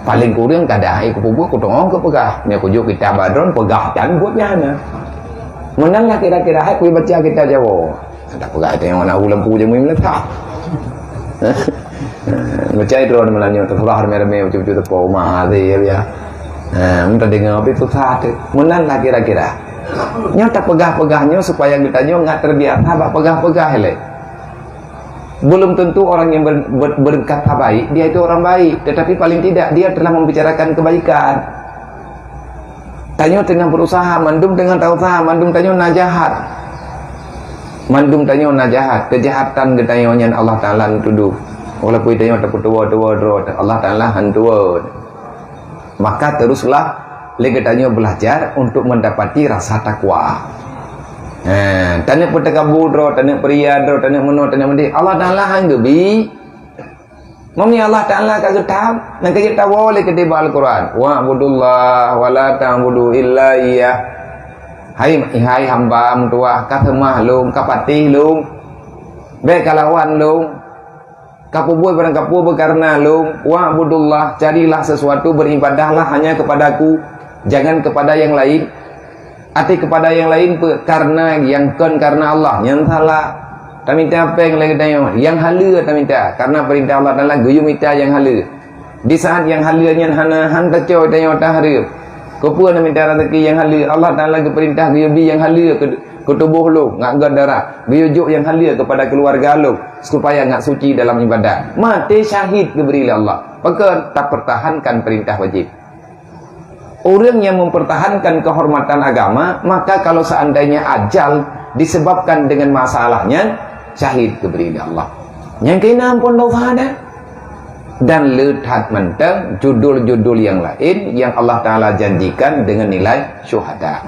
S2: Paling kurang kada ai aku buat aku tong ke pegah. Ni akujuk kita badron pegah dan buatnya ana. Menanglah kira-kira aku baca kita Jawa. Ada pegah tengok nak lampu je mui tak. Baca itu orang Melayu terserah remeh-remeh cucu tepo mah dia ya. Minta dengar apa itu satu. Menanglah kira-kira. Nyata pegah-pegahnya supaya kita nggak terbiasa apa pegah-pegah hele. Belum tentu orang yang berkata baik dia itu orang baik, tetapi paling tidak dia telah membicarakan kebaikan. Tanya dengan berusaha, mandum dengan tak usaha, mandum tanya najahat. Mandum tanya najahat, kejahatan ketanya Allah Taala tuduh. Walaupun tanya tak tua Allah Taala hantua. Maka teruslah lagi tanya belajar untuk mendapati rasa takwa. Tanya pertakabur, tanya periad, tanya menur, tanya mandi. Allah Taala hanggebi. Mami Allah Taala kagetam, nak kita boleh ketiba Al-Quran. Wa'budullah wa la ta'budu illa iyyah. Hai hamba mutua katemah lung, kapatih lung. Baik kalawan lung. Kapubuh barang kapubuh karena lung. Wa'budullah, carilah sesuatu beribadahlah hanya kepadaku, jangan kepada yang lain. Arti kepada yang lain karena karena Allah yang salah. Tak minta apa yang lagi tanya. Yang hala tak minta karena perintah Allah Taala guyu minta yang hala. Di saat yang halanya hana hanta coy tanya tak harap. Kau nak minta rezeki yang hala. Allah Taala ke perintah guyu bi yang hala ke tubuh lu, ngak darah. Guyu juk yang hala kepada keluarga lu supaya ngak suci dalam ibadat. Mati syahid diberi oleh Allah. Maka tak pertahankan perintah wajib. Orang yang mempertahankan kehormatan agama, maka kalau seandainya ajal disebabkan dengan masalahnya, syahid diberi Allah. Yang kena pun dosa ada. Dan lihat mentang judul-judul yang lain yang Allah Ta'ala janjikan dengan nilai syuhada.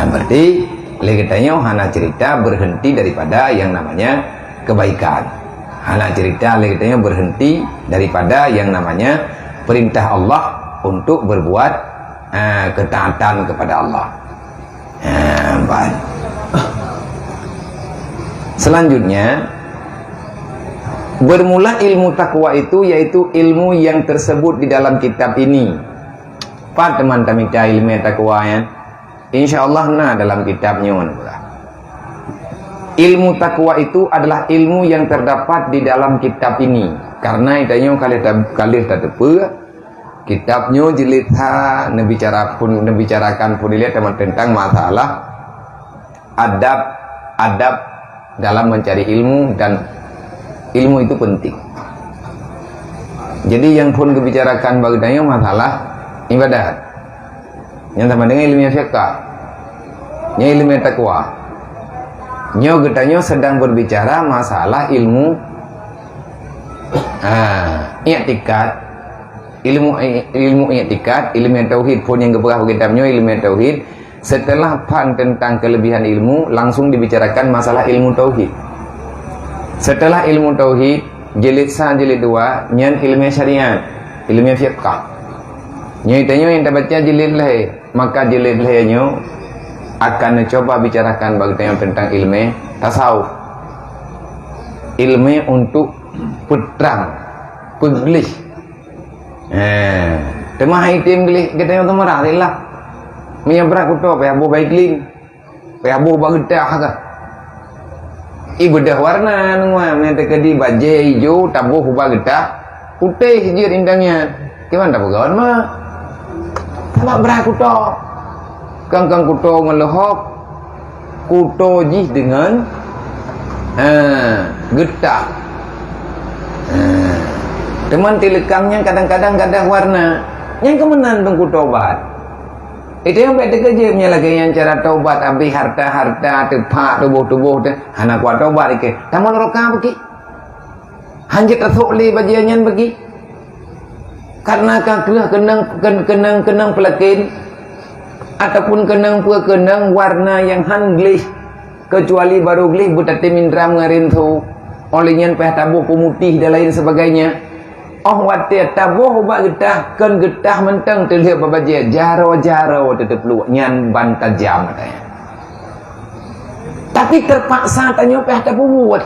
S2: Berarti legetanya hana cerita berhenti daripada yang namanya kebaikan. Hana cerita legetanya berhenti daripada yang namanya perintah Allah untuk berbuat ketaatan kepada Allah. Baik. Selanjutnya, bermula ilmu takwa itu yaitu ilmu yang tersebut di dalam kitab ini. Pak teman-teman ilmu takwa ya. Insyaallah nah dalam kitabnya. Ilmu takwa itu adalah ilmu yang terdapat di dalam kitab ini. Karena itanya kali tepe kitabnya jilid ha nebicarakan pun dilihat tentang masalah adab dalam mencari ilmu dan Ilmu itu penting. Jadi yang pun kebicarakan bagiannya masalah ibadat. Yang sama dengan ilmu fiqh. Yang ilmu takwa. Nyo getanya sedang berbicara masalah ilmu i'tikad. Ilmu i'tikad, ilmu tauhid pun yang keberapa kitabnya ilmu tauhid. Setelah pan tentang kelebihan ilmu, langsung dibicarakan masalah ilmu tauhid. Setelah ilmu tauhid, jilid 1 jilid 2 nyan ilmu syariat, ilmu fiqh. Nyo itanya yang baca jilid lahir, maka jilid lahirnya akan coba bicarakan bagaimana tentang ilmu tasawuf. Ilmu untuk putrang, pegelih. Temah itim gelih, kita yang temerah lah. Menyabrak kuto, payah baik lin, payah bagedah kah? Ibedah warna, nunggu, nanti kedi baje hijau, tabuh bagedah, putih hijau indangnya. Gimana tak bergawan mah? Tak berak kuto. Kang kuto ngelohok, kuto jih dengan getah. Teman tilekangnya kadang-kadang warna. Yang kemenan dong kuto obat. Itu yang baik kerja punya lagi yang cara taubat habis harta tepak tubuh anak kuat taubat ke. Tamal roka bagi. Hanjit asuk li bajiannya bagi. Karena kaklah kenang pelakin. Ataupun kenang warna yang hanglih kecuali baru glih buta timindram ngarintu olehnya peh tabuh pemutih dan lain sebagainya. Oh watir tabuh ubah getah menteng terlihat babajia jaro tetap lu nyan ban tajam katanya. Tapi terpaksa tanya peh tabuh buat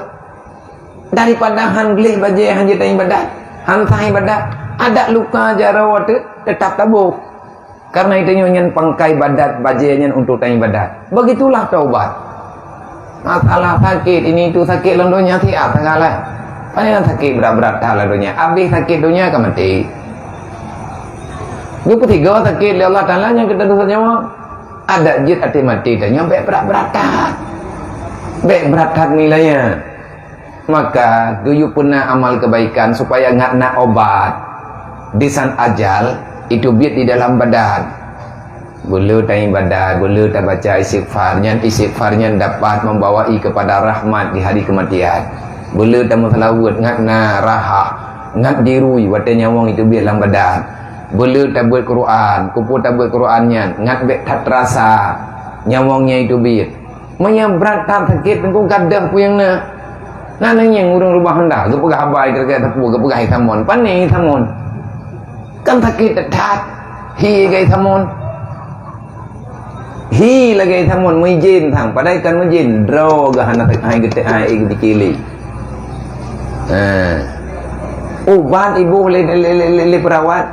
S2: daripada hanglih bajia hanjit ibadat hantai ibadat ada luka jaro tetap tabuh. Karena itu nyanyian pangkai badat bajiannya untuk tanya badat. Begitulah taubat. Masalah sakit ini itu sakit londonya tiap segala. Paling sakit berat-berat dah londonya. Habis sakit dunia akan mati. Yang ketiga sakit oleh Allah Taala yang kita dosa nyawa. Ada jid hati mati dan nyampe berat-beratan. Berat-beratan nilainya. Maka duyu pernah amal kebaikan supaya nggak nak obat. Disan ajal itu biar di dalam badan. Boleh tak ibadat, boleh tak baca istighfarnya dapat membawa kepada rahmat di hari kematian. Boleh tak selawat ngat na raha, ngat dirui watanya wong itu biar dalam badan. Boleh tak buat Quran, kupu tak buat Qurannya, ngat bet tak terasa nyawangnya itu biar. Menyabrat tak sakit tengkung kadah puyang na. Nananya urang rubah hendak, gepegah habai kira-kira tapu, gepegah hitamon, paning hitamon. Kan sakit tetat hi gai thamon hi lagi thamon mujin thang padai kan mujin draw gahana hai gete ai dikili obat ibu le perawat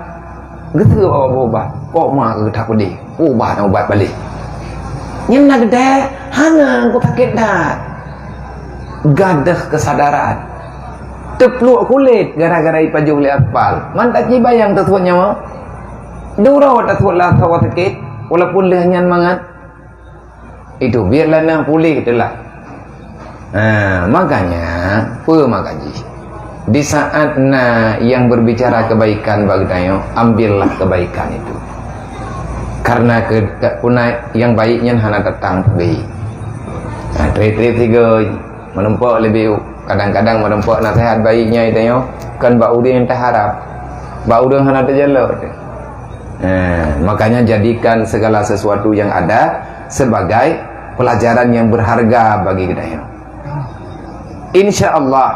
S2: gitu obat kok mah ke tak pedih obat balik nyem nak gede hana ku sakit dah gadah kesadaran tepluk kulit gara-gara ipaju oleh aspal. Mantak cibayang tersebutnya mau. Duro tersebut lah tawa sakit. Walaupun lehanyan mangat. Itu biarlah nak pulih itulah. Makanya makaji. Di saat yang berbicara kebaikan bagi ambillah kebaikan itu. Karena yang baiknya hana datang baik. Trip tiga menempok lebih kadang-kadang menempuh nasihat baiknya itu kan bau dia yang terharap bau dia hana terjalur. Makanya jadikan segala sesuatu yang ada sebagai pelajaran yang berharga bagi kita. InsyaAllah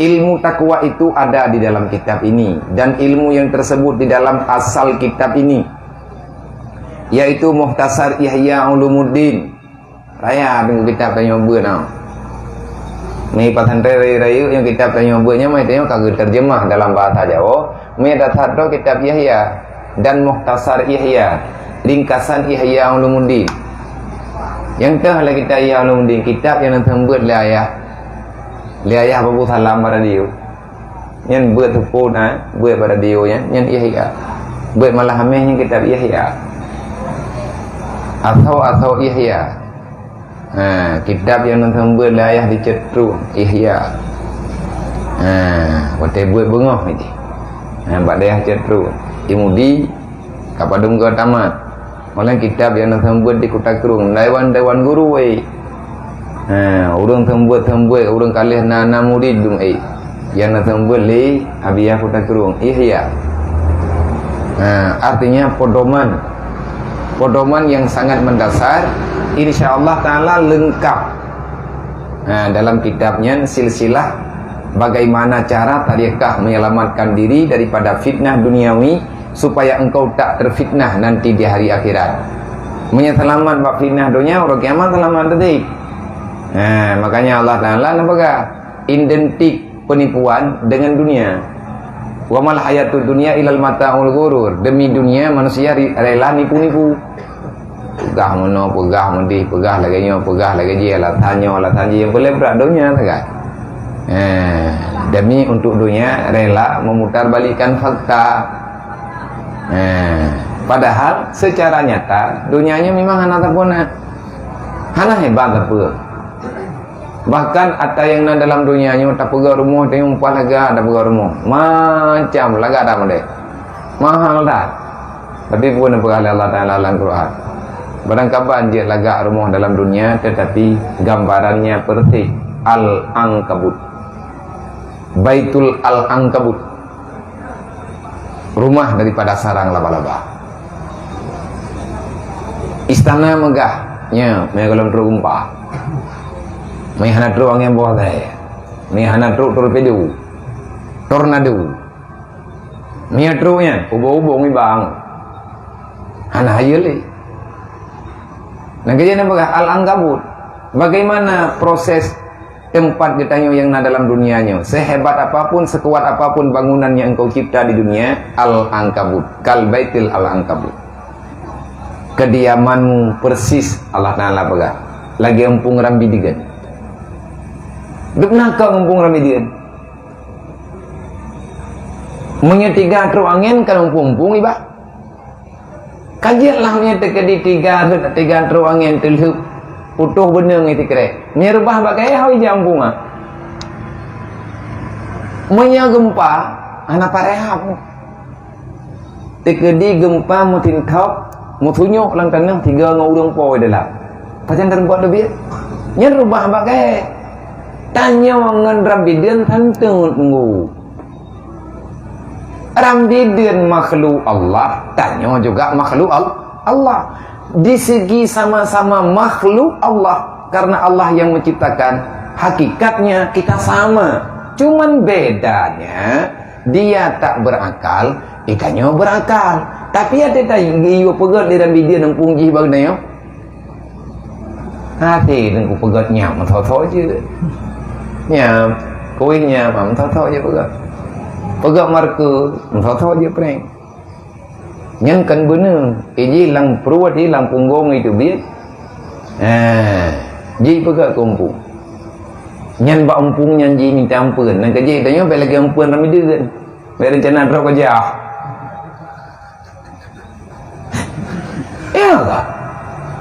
S2: ilmu takwa itu ada di dalam kitab ini dan ilmu yang tersebut di dalam asal kitab ini yaitu Mukhtasar Ihya Ulumuddin. Raya tunggu kitab tanya beunang. Mai pasantren rayu yang kitab tanya buahnya mai tanya kagak terjemah dalam bahasa Jawa. Mai dasar do kitab Yahya dan Mukhtasar Yahya, ringkasan Ihya Ulumuddin. Yang teh lah kita Ihya Ulumuddin, kitab yang tembuat le ayah Babu Salam pada dia. Yang buat tupun buat pada dia yang Yahya. Buat malah hamnya kitab Yahya. Atau Yahya. Kitab yang membuat layah dicetru Ihya. Wate buat bengah ni. Bak dia cetru. Imudi kapadum ke tamat. Malang kitab yang nak buat di Kota Kerung. Dewan guru orang tembuat orang kalih na murid dum yang nak buat le abiah Kota Kerung. Ihya. Artinya podoman yang sangat mendasar, insyaallah taala lengkap. Dalam kitabnya silsilah bagaimana cara tariqah menyelamatkan diri daripada fitnah duniawi supaya engkau tak terfitnah nanti di hari akhirat. Menyelamat bab fitnah dunia, orang kiamat selamat detik. Makanya Allah Taala nampak identik penipuan dengan dunia. Wa mal hayatud dunya ilal mata'ul ghurur. Demi dunia manusia rela nipu-nipu. Pegah mono, pegah mendih, pegah lagi dia lah tanya yang boleh berat dunia kan. Demi untuk dunia rela memutarbalikkan fakta. Padahal secara nyata dunianya memang hana tapona. Hana hebat apa. Bahkan ada yang na dalam dunianya tak pegang rumah tengok empat laga ada pegang rumah. Macam laga ada mode. Mahal dah. Tapi pun pegang Allah Taala dalam Quran. Barangkapan dia laga rumah dalam dunia tetapi gambarannya persis Al-Ankabut. Baitul Al-Ankabut. Rumah daripada sarang laba-laba. Istana megahnya megalom terumpa. May hanat ro ang yang bawah day. May hanat ro torpedo. Tornado. May atro yan. Ubo-ubo ng ibang. Hanayal eh. Nagkaya na baga al-angkabut. Bagaimana proses tempat ditanya yang na dalam dunianya. Sehebat apapun, sekuat apapun bangunan yang engkau cipta di dunia, al-angkabut. Kal baitil al-angkabut. Kediamanmu persis Allah Ta'ala baga. Lagi empung rambidigan. Duk nakal ngumpung ramidian. Menyetiga tru angin kan ngumpung iba. Kajianlah menyetiga di tiga tru angin telhup putuh benang itu kere. Nyerubah bagai hau jampung ah. Menya gempa anak parehap. Tekedi gempa mutin thok mutunyok lang tanah tiga ngurung po dalam. Pacan terbuat lebih. Nyerubah bagai tanya ngan rambidian tantenggu. Rambidian makhluk Allah, tanya juga makhluk Allah. Di segi sama-sama makhluk Allah, karena Allah yang menciptakan, hakikatnya kita sama. Cuman bedanya dia tak berakal, ikannya berakal. Tapi ada yang iyo pegat di rambidian empung ji bagnayo. Hati dengan pegatnya mentau-tau je. Nyam, kuihnya mentau-tau je pegat. Pegat marka mentau-tau je prank. Nyankan benar, iji lang peruat ji lang punggong itu biar. Ji pegat kumpul. Nyan bak umpung nyan ji minta ampun. Nang kerja tanya baik lagi ampun ramai dia kan. Baik rencana drop kerja. Ya tak?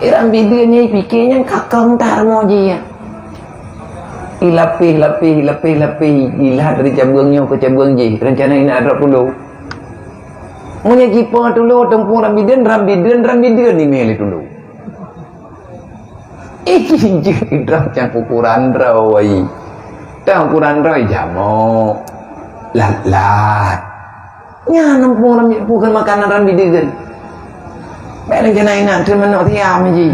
S2: Irang bidin ni fikirnya kakak entar mau je ya. Lapih ilah dari cabangnya ke cabang je. Rencana ini drop dulu. Munya jipa dulu tempung rambidin ni meli dulu. Iki je drop yang ukuran rawai. Tang ukuran rawai jamu. Lat. Nya nampung rambidin bukan makanan rambidin. Baik rencana ini terima nak tiam je.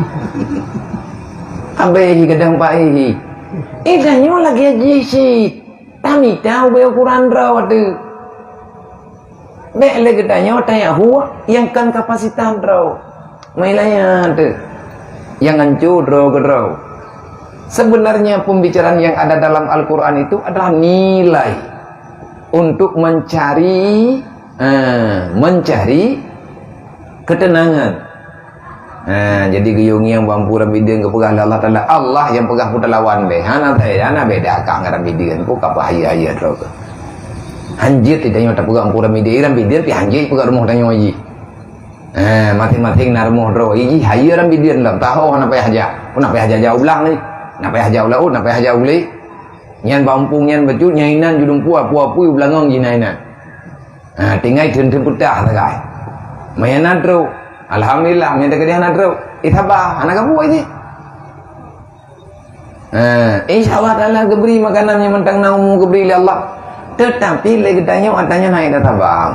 S2: Abai kadang pak ini. Danyo lagi aja sih. Kami tahu bayi ukuran rawat tu. Baik lagi danyo tanya huwa yang kan kapasitas raw. Mailanya tu. Yang hancur raw ke raw. Sebenarnya pembicaraan yang ada dalam Al-Quran itu adalah nilai untuk mencari ketenangan. Jadi geyung yang mampu rambidin ke pegah Allah Taala, Allah yang pegah putar lawan be. Hana beda kang rambidin ku ka bahaya tro ke. Hanjir tidak nyota pegah mampu rambidin pi hanjir pegah rumah tanya haji. Masing-masing na rumah ro iji haya rambidin lam tahu hana payah haja. Pun payah haja jauh ulang ni. Na payah haja ulang, na payah haja uli. nyan bampung nyan baju nyainan judung puah pui belangong jinainan tinggai ten putah tagai mayana dro alhamdulillah minta ke dia nadro itaba anak kamu ini insyaallah taala geberi makanannya mentang naumu geberi oleh Allah tetapi lagi adanya naik databang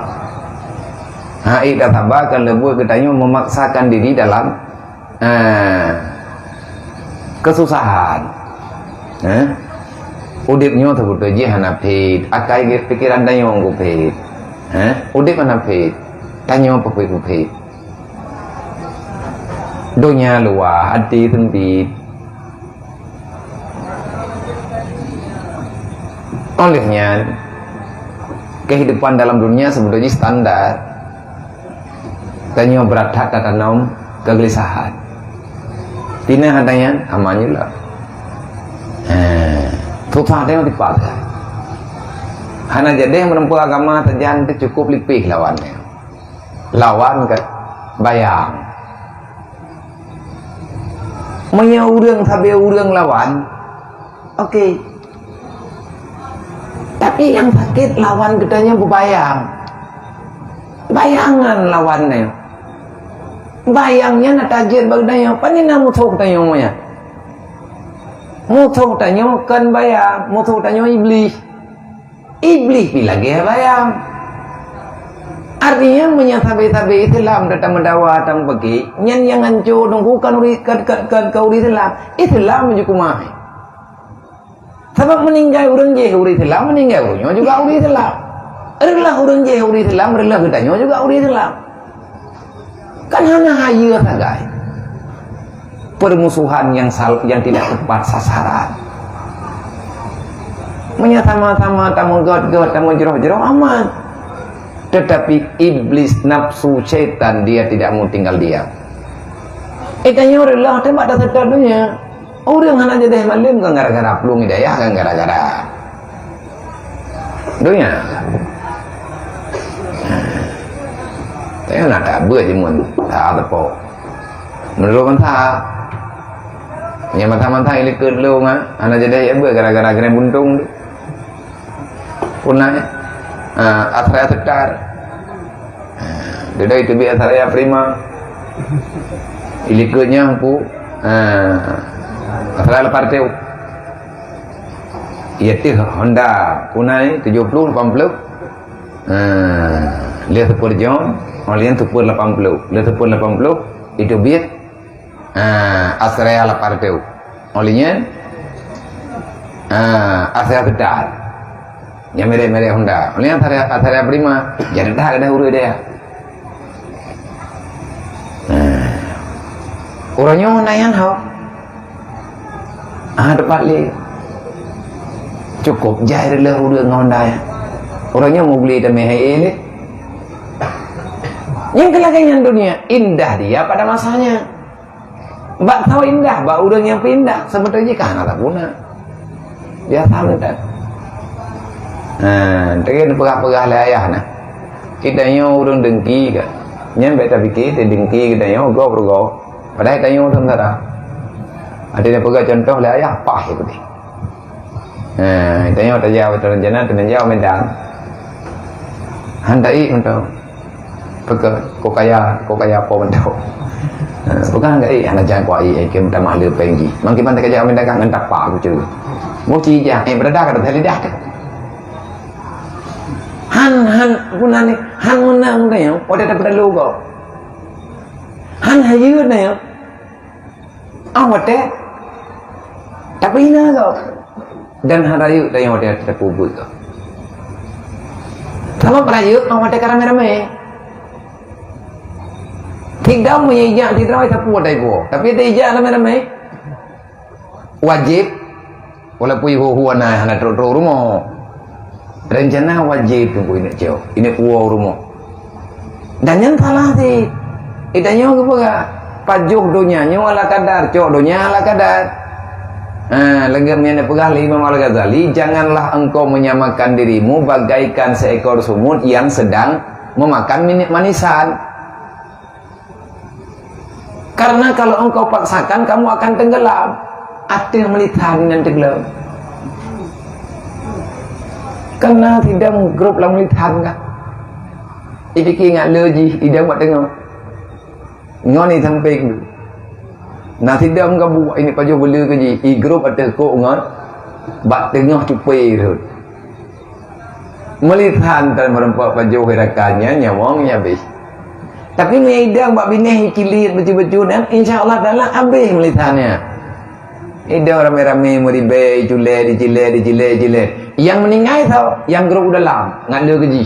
S2: ida tabah kalau buat katanya memaksakan diri dalam kesusahan udipnya terbutuh hanap hid akai pikiran tanya orang kupit udip hanap hid tanya apa kupit dunia luar hati sempit olehnya kehidupan dalam dunia sebetulnya standar tanya berat hati tanam kegelisahan tina hadanya amannya lah susah dia dipakai hanya jadi yang menempuh agama terjang cukup lipih lawannya lawan ke bayang menya urang sabe urang lawan okey tapi yang sakit lawan gedanya berbayang bayangan lawannya bayangnya nak tajir bagdanya pani na musuh tanya moya musuh tanya kan bayang musuh tanya iblis bila dia bayang artinya menyatabe-tabe Islam datang mendawa datang pergi nyan yang hancur nunggukan uri kan kau Islam menjukumai sebab meninggal orang je uri Islam meninggal orangnya juga uri Islam adalah orang je uri Islam adalah gedanya juga uri Islam kan hanya haya saja permusuhan yang tidak tepat sasaran menyata-sama tamu god tamu jeroh aman tetapi iblis nafsu syaitan dia tidak mau tinggal diam itanya orang tembak dah terdadunya orang hanya jadi malim kan gara-gara pelung hidayah kan gara-gara dunia saya nak tak buat je mun tak ada po menurut mantah punya mantah ini ke lu anak jadi apa gara-gara kena buntung tu punanya asraya setar dia itu biar asraya prima iliknya aku asraya lepar teu ia teh Honda punai 70 80 lihat seperjong Olian tupur 80 lihat tupur 80 itu biar asraya lepar teu olinya asraya setar yang mere Honda olian asraya prima jadi dah ada huru dia orangnya nayan hau depan li cukup jahir lah huru Honda ya orangnya mau beli demi ini yang kelakanya dunia indah dia pada masanya mbak tahu indah mbak udang yang pindah sebetulnya kan ada guna biasa betul dengan pegah-pegah layah nah kita nyo urang dengki kan nyen beta fikir te dengki kita nyo go bergo padahal kita nyo tentara ada yang pegah contoh layah pah itu deh kita nyo tajau terenjana tenjau mendang handai untuk pegah kokaya apa benda bukan enggak anak jangan kuai ke minta mahal penggi mungkin pantai kerja minta kan ngentak pak aku cuy mau cija berada kada tadi dah han guna ni han menang dah pada dapat logo han hayu dah awak teh tapi ina kau dan harayu dah yang ada terpubut tu sama perayu awak teh rame-rame tidak menginjak di terawih tak puas daiku tapi ada ijak ramai-ramai wajib walaupun huwa na hana terus rumah rencana wajib tunggu ini jauh ini uang rumah dan yang salah sih itanya apa pajuk dunia ala kadar cok dunia ala kadar legam yang pegah Imam Al-Ghazali janganlah engkau menyamakan dirimu bagaikan seekor sumut yang sedang memakan manisan. Karena kalau engkau paksakan kamu akan tenggelam. Ada yang melihat dengan tenggelam. Kena tidak grup lang litan ka. Ipikir ngak leji, ida buat tengok. Ngau ni samping. Nah tidak muka buat ini paju bela ke ji. I grup ada kok ngot. Bak tengah cupai tu. Melitan dan merempak paju herakannya nyawang habis. Tapi meidang bak bineh kilit becu-becu dan insya-Allah dalam habis melitannya. Ida rame-rame meribe dicile. Yang meninggal tau, yang grup dalam ngada keji.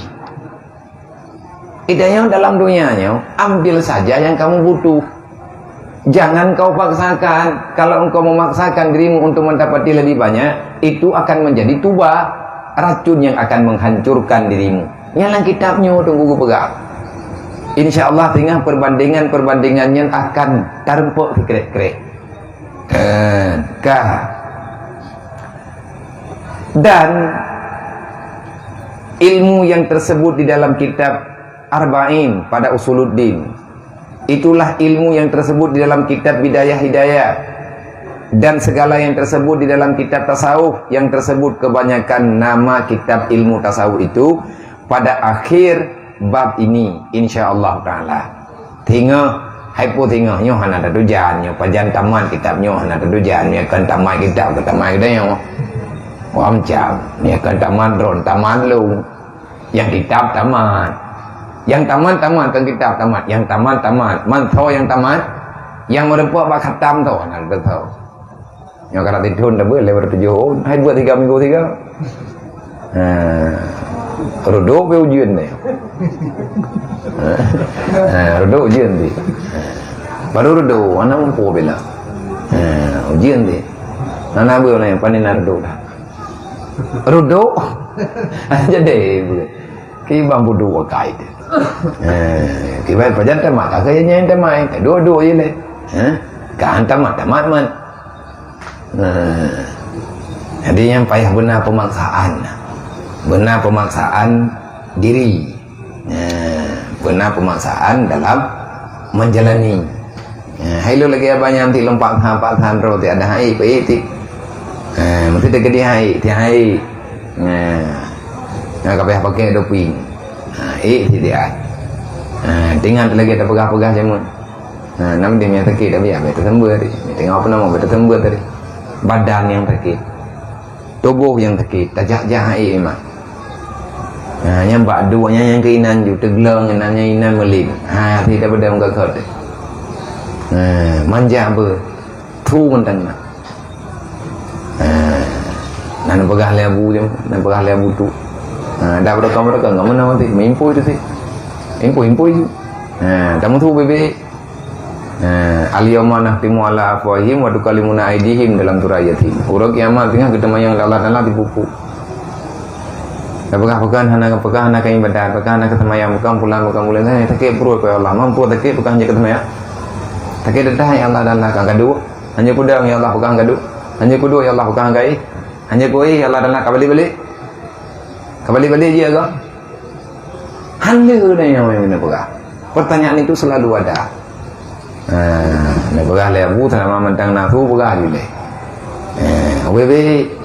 S2: Idanya dalam dunianya, ambil saja yang kamu butuh. Jangan kau paksakan. Kalau engkau memaksakan dirimu untuk mendapati lebih banyak, itu akan menjadi tuba, racun yang akan menghancurkan dirimu. Nyalang kitabnya tunggu pegang. Insya Allah tinggal perbandingannya akan terpuk krek-krek. Dan ilmu yang tersebut di dalam kitab Arba'in pada Usuluddin, itulah ilmu yang tersebut di dalam kitab Bidayah Hidayah, dan segala yang tersebut di dalam kitab tasawuf yang tersebut kebanyakan nama kitab ilmu tasawuf itu pada akhir bab ini insyaallah taala. Tengok haipo tengok nyo hana ada tujuan nyo pajan taman kitab nyo hana ada tujuan ni akan taman kitab ke taman kita nyo. Wam jam ni akan taman ron taman lu. Yang kitab taman. Yang taman kan kitab taman. Yang taman mantho yang taman. Yang merempuak bak khatam tu hana ada tahu. Yang kata tidun dah boleh bertujuh. Hai buat 3 minggu 3. Rodok pe ujian ni. Rodok ujian ni. Baru rodok anak mampu bila. Ujian ni. Anak boleh pandai nak rodok dah. Rodok. Jadi ki bambu dua kai tu. Ki baik pajan tamat kayaknya yang tamat. Dua-dua je le. Kan tamat man. Jadi yang payah benar pemaksaan. Benar pemaksaan diri, benar pemaksaan dalam menjalani. Hello lagi banyak nanti lompat hampat roti ada hai peti, mesti dekat di hai, nak kapeh pakai doping, tidak. Tinggal lagi ada pegah-pegah jamun. Nama dia yang sakit tapi apa tertembur tadi. Tengok apa nama tertembur tadi. Badan yang sakit, tubuh yang sakit, tajak-jak hai memang. Yang bak duanya yang keinan ju tegelang nanya inan melin. Tidak pada muka kau tu. Manja ber. Tu mentang. Nan pegah lebu je, nan pegah lebu tu. Dah berkam enggak mana nanti mimpu itu sih. Impu je. Tamu tu bebe. Al-yawma nahtimu ala afwahihim wa tukallimuna aydihim dalam surah Yasin. Urang kiamat tengah ketemu yang Allah Taala dipupu. Pegang hana kain badan, pegang hana kesemayam, bukan pulang saya takik perut ke Allah, mampu takik pegang je kesemayam. Takik dedah ya Allah dan Allah kadu, hanya kudang ya Allah pegang kadu, hanya kudu ya Allah pegang kai, hanya koi ya Allah dan Allah kembali je agak. Hanya yang pegang. Pertanyaan itu selalu ada. Nak pegang lebu selama mentang nafsu pegang je. Webe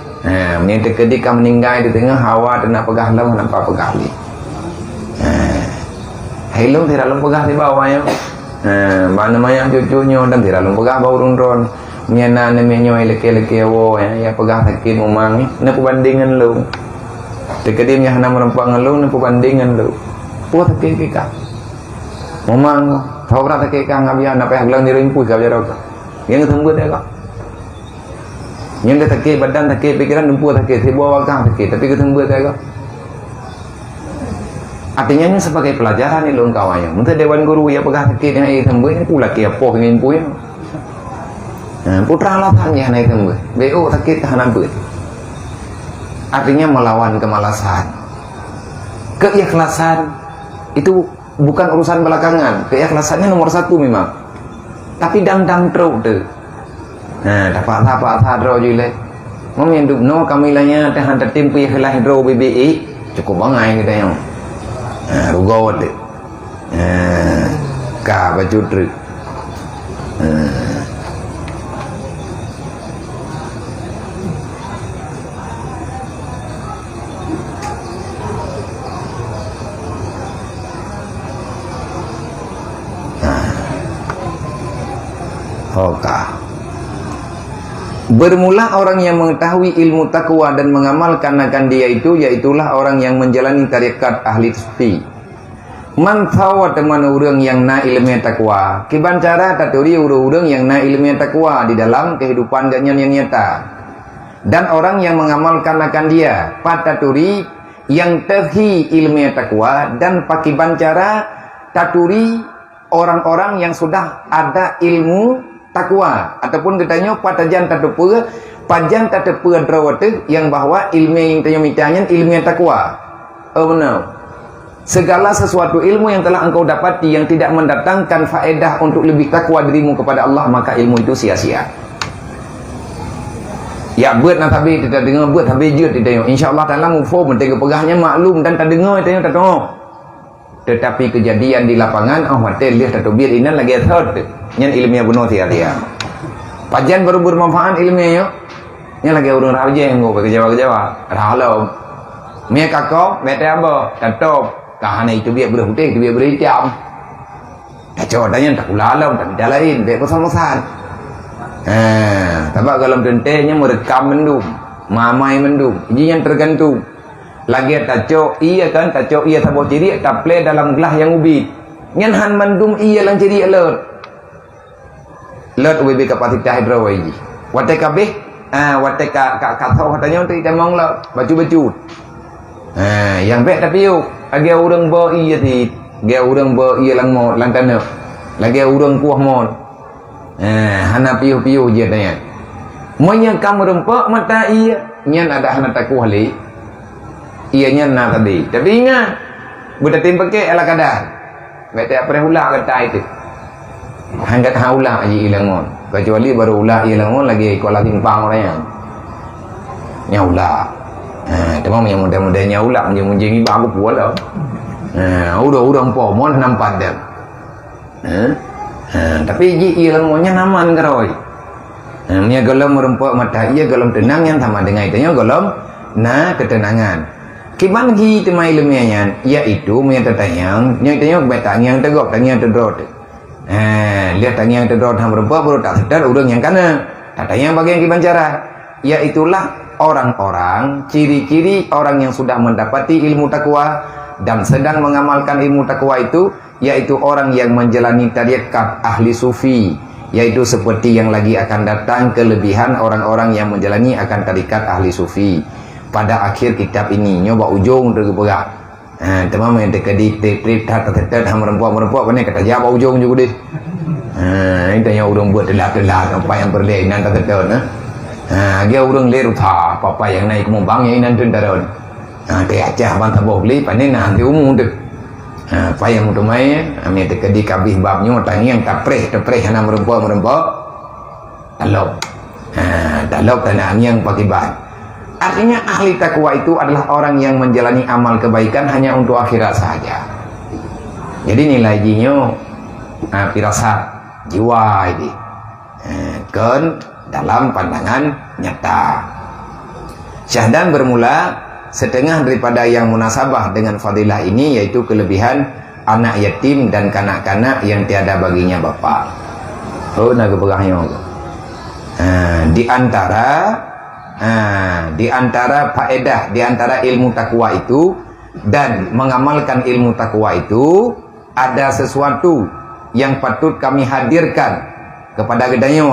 S2: menyintik ketika meninggal di tengah hawa dan nak pegah lam nampak pegah li. Hello tidak lom pegah di bawahnya. Mana mayang cucunya dan tidak lom pegah bau ron. Miana nemenya leke-leke wo ya pegah sakit memang nak perbandingan lu. Deketimnya hana merempak ngelu nak perbandingan lu. Puas sakit kika. Memang tahu rata kika ngabian apa yang gelang dirimpu kau jarok. Yang tembut ya kau. Yang dia sakit badan sakit pikiran lumpuh sakit sebuah wakang sakit tapi ketemu dia kau. Artinya ini sebagai pelajaran ni lo kawannya. Mungkin dewan guru ya pegah sakit yang ini sembuh ni pula kepo ingin punya. Putra lapannya naik sembuh. BO sakit tahanan ber. Artinya melawan kemalasan. Keikhlasan itu bukan urusan belakangan. Keikhlasannya nomor 1 memang. Tapi dang teruk tu. Dapat sadro je le. Meminduk no kamilanya tahan tertimpu ikhlas hidro BBI cukup bangai kita yang. Rugawat tu. Ka baju truk. Bermula orang yang mengetahui ilmu takwa dan mengamalkan akan dia itu, yaitulah orang yang menjalani tarekat ahli sufi. Man tawa teman orang yang na ilmu takwa, kibancara taturi orang yang na ilmu takwa di dalam kehidupan yang nyata. Dan orang yang mengamalkan akan dia, pataturi yang terhi ilmu takwa, dan pakibancara taturi orang-orang yang sudah ada ilmu takwa, ataupun katanya patajan tatepua pajan tatepua drawate yang bahwa ilmu yang tanya mitanya ilmu takwa. Benar. Segala sesuatu ilmu yang telah engkau dapati yang tidak mendatangkan faedah untuk lebih takwa dirimu kepada Allah, maka ilmu itu sia-sia. Ya buat nak habis kita dengar, buat habis je kita tengok. Insya-Allah Taala mufo mentega pegahnya maklum dan tak dengar tengok tak tengok. Tetapi kejadian di lapangan hotel dia tak biar ini lagi third. Nyen ilmiah benar dia. Pajan baru bermanfaat ilmiah yo. Nya lagi urang raje ngo kerja-kerja. Rahalo. Mie kakak, mete aba, tatop. Kahana itu biar berhutih, itu biar berhitam. Tak codanya tak ulalam, tak dalain, biar bersama-sama. Sebab kalau tentenya merekam mendung, mamai mendung, ini yang tergantung. Lagi tacok iya kan, tacok iya sabot ciri tak play dalam gelah yang ubit. Ngan han mendung iya lang ciri alert. Alert UBB kapasitas hidrawai. Wate kabeh, wate ka thau katanya untuk kita mong la baju-baju. Yang baik tapi yuk, lagi orang ber iya ti, lagi orang ber iya lang mo, lang tanah. Lagi orang kuah mo. Hana piu-piu je tanya. Monya kamu rempak mata iya, nyan ada hana takuh li. Ianya nak tadi. Tapi ingat, budak tim pakai ala kadar. Bete apa ulah kata itu. Hanggat haulah aji ilangon. Kecuali baru ulah ilangon lagi kalau timpang orangnya. Nyaulah. Temang yang muda-mudanya ulah menjeng-menjengi bagus pula dah. Udah pomon nampak dah. Tapi ji ilangonnya naman keroi. Nya golom merempak mata ia golom tenang yang sama dengan itunya golom na ketenangan. Kiban gi tema ilmiahnya yaitu menyata tanyang yang tanya betang yang tegok tanya tedrot. Lihat tanya yang tedrot ham rempa baru tak sedar urang yang kana. Tanya bagian kiban cara yaitulah orang-orang ciri-ciri orang yang sudah mendapati ilmu takwa dan sedang mengamalkan ilmu takwa itu, yaitu orang yang menjalani tarekat ahli sufi, yaitu seperti yang lagi akan datang kelebihan orang-orang yang menjalani akan tarekat ahli sufi. Pada akhir kitab ini nyoba ujung tergerak. Teman yang dekat tet ham rempuak pandai kata jawab ujung juga deh. Ini tanya urang buat delak-delak apa yang berlainan tak tet dia urang leru tha apa yang naik mumbang yang nan tendaron. Kayak acah ban taboh li pandai nanti umum dek. Apa yang utamanya ami dekat di kabih babnya tanya yang tapreh hana merempuak. Dalok tanah yang pakai ban. Artinya ahli takwa itu adalah orang yang menjalani amal kebaikan hanya untuk akhirat saja. Jadi nilai jinyo firasat jiwa ini kan dalam pandangan nyata. Syahdan bermula setengah daripada yang munasabah dengan fadilah ini, yaitu kelebihan anak yatim dan kanak-kanak yang tiada baginya bapa. Naga berahnya. Di antara faedah, di antara ilmu takwa itu dan mengamalkan ilmu takwa itu, ada sesuatu yang patut kami hadirkan kepada gedanya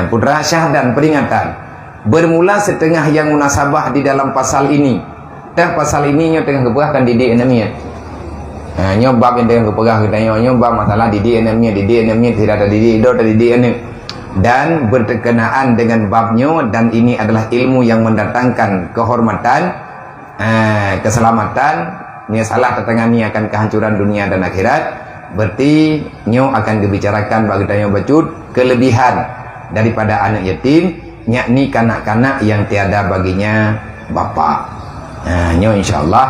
S2: putra syahdan peringatan. Bermula setengah yang munasabah di dalam pasal ini. Pasal ini tengah keberahkan didik enamiat. Nyobab yang tengah keberah gedanya nyobab masalah didik enamiat tidak ada didik enem. Dan berkenaan dengan babnya, dan ini adalah ilmu yang mendatangkan kehormatan, keselamatan. Ini salah tetangani akan kehancuran dunia dan akhirat. Berarti nyo akan dibicarakan bagi tanya bacut kelebihan daripada anak yatim, yakni kanak-kanak yang tiada baginya bapa. Nyo insyaallah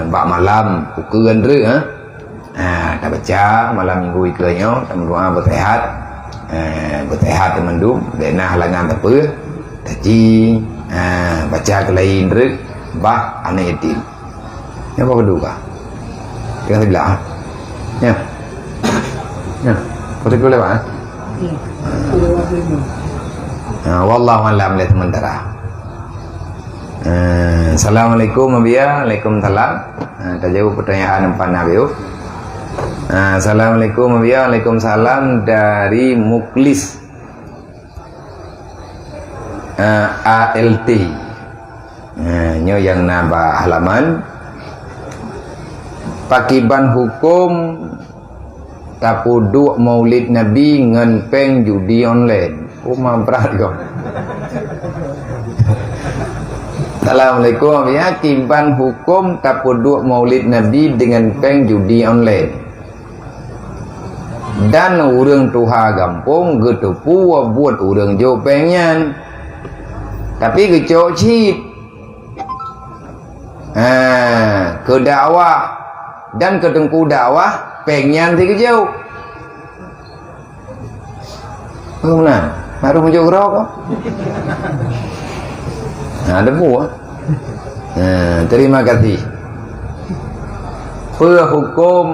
S2: bak malam pukul gendre tak baca malam minggu iklanyo, tak doa bersehat. Bersehat temandum dena halangan apa taji baca ke lain rek bah anak yatim yang apa kedua tengah sebelah ya kau tak boleh pak Wallahu a'lam li sementara. Assalamualaikum Abia. Waalaikumsalam. Tak jauh pertanyaan empat Nabi. Assalamualaikum Abia. Waalaikumsalam dari Muklis ALT. Nyo yang nambah halaman. Pakiban hukum tapuduk maulid Nabi ngenpeng judi online. Berat kau. Assalamualaikum ya, kiban hukum tapuduk maulid Nabi dengan peng judi online. Dan urang tuha gampung getepu buat urang jo pengen. Tapi kecok cip. Ke dakwah dan ke tengku dakwah pengen si kejauh. Mana? Harus menjauh rokok. Ada buah. Terima kasih. Hukum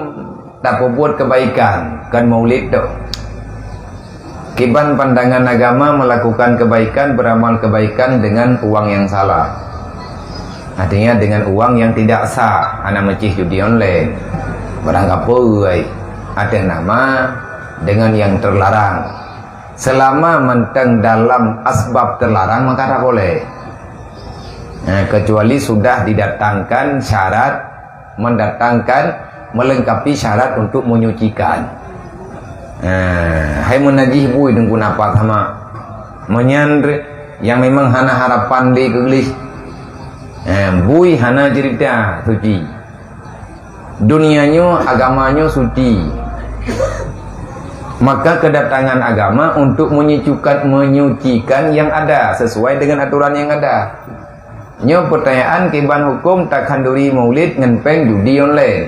S2: tak buat kebaikan kan maulid tu. Kiban pandangan agama melakukan kebaikan, beramal kebaikan dengan uang yang salah. Artinya dengan uang yang tidak sah. Anak mecih judi online. Barang apa ada nama dengan yang terlarang. Selama menteng dalam asbab terlarang maka tak boleh. Kecuali sudah didatangkan syarat, mendatangkan, melengkapi syarat untuk menyucikan. Hai menajih bui dengan apa sama menyandre yang memang hana harapan di kegelis. Bui hana cerita suci. Dunianya, agamanya suci. Maka kedatangan agama untuk menyucikan yang ada sesuai dengan aturan yang ada. Nyo pertanyaan kiban hukum tak kanduri maulid ngempeng judi online.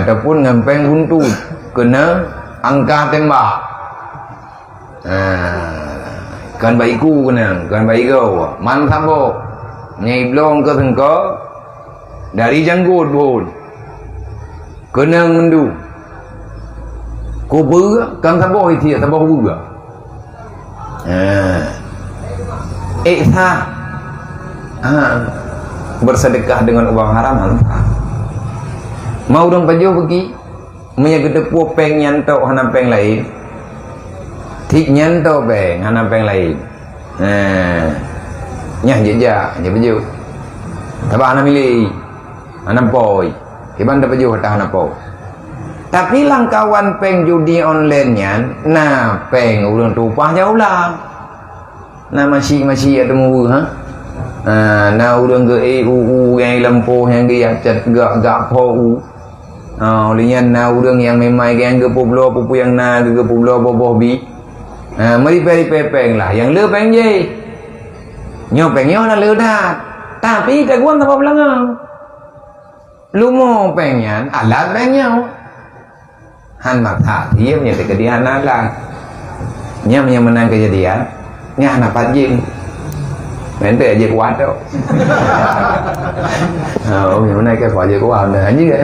S2: Ataupun ngempeng buntut kena angka tembak. Kan baiku kena, kan baikau. Man sambo. Nyai blong ke sengko dari janggut pun. Kena ngendu. Kau ber kan sambo itu sambo buga. Bersedekah dengan uang haram. Mau dong pajo pergi menyegede peng nyantok hana peng lain. Tik nyantok peng hana peng lain. Nyah jeja, nya pajo. Tabah hana milih. Hana poi. Kiban da pajo hata hana poi. Tapi langkawan peng judi online-nya, nah peng urang tupah jauh lah. Nah masih ada mu ha. Nah urang ge yang lampu yang ge cat gak po. Olehnya nah urang yang memang yang ge poblo pupu yang na ge poblo boboh bi. Mari peng lah, yang le peng je. Nyo peng nyo na le dah. Tapi tak guang tanpa belangang. Lumo pengnya, alat pengnya. Han mak tak dia punya kejadian lah. Nya punya menang kejadian. Nya anak pajing. Mende aja kuat tu. Punya menang ke kuat aja kuat dah aja.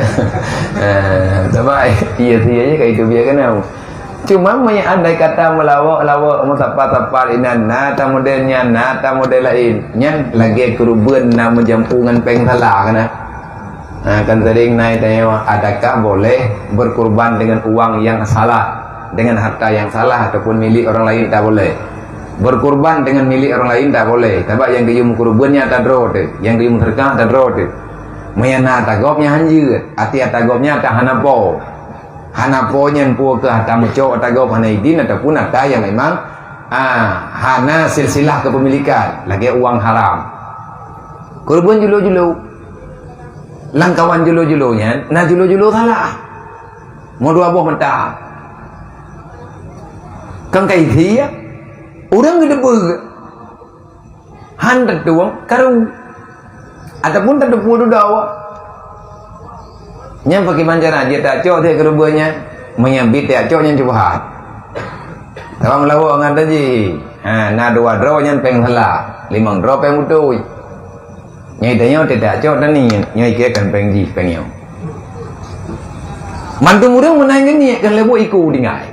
S2: Tapi iya aja kayak itu biar kenal. Cuma andai kata melawak musapa-sapa inan nata modelnya nata model lain. Nya lagi kerubuan nama jampungan peng salah kana. Kan sering naik tanya, adakah boleh berkurban dengan uang yang salah, dengan harta yang salah ataupun milik orang lain? Tak boleh. Berkurban dengan milik orang lain tak boleh. Sebab yang dia kurbannya tak drot, yang dia sedekah tak drot. Mayana tagopnya hanjir, ati tagopnya tak hanapo. Hanapo yang pu ke harta meco tagop hanaidin ataupun harta yang memang hana silsilah kepemilikan, lagi uang haram. Kurban julu-julu. Langkawan julu-julunya, nah julu-julu salah. Mau dua buah mentah. Kan kayak dia, orang gede ber. Hantar tuang karung. Ataupun tak ada puluh dawa. Nya pakai mancara dia tak cok dia kerubuannya, menyabit tak cok yang cuba. Kalau melawak ngan tadi, nah dua draw yang peng salah, 5 draw peng utui. Nyai tanya tidak cok dan ni nyai kira kan pengji pengyau. mantu muda menanya ni kan lebo iku dingai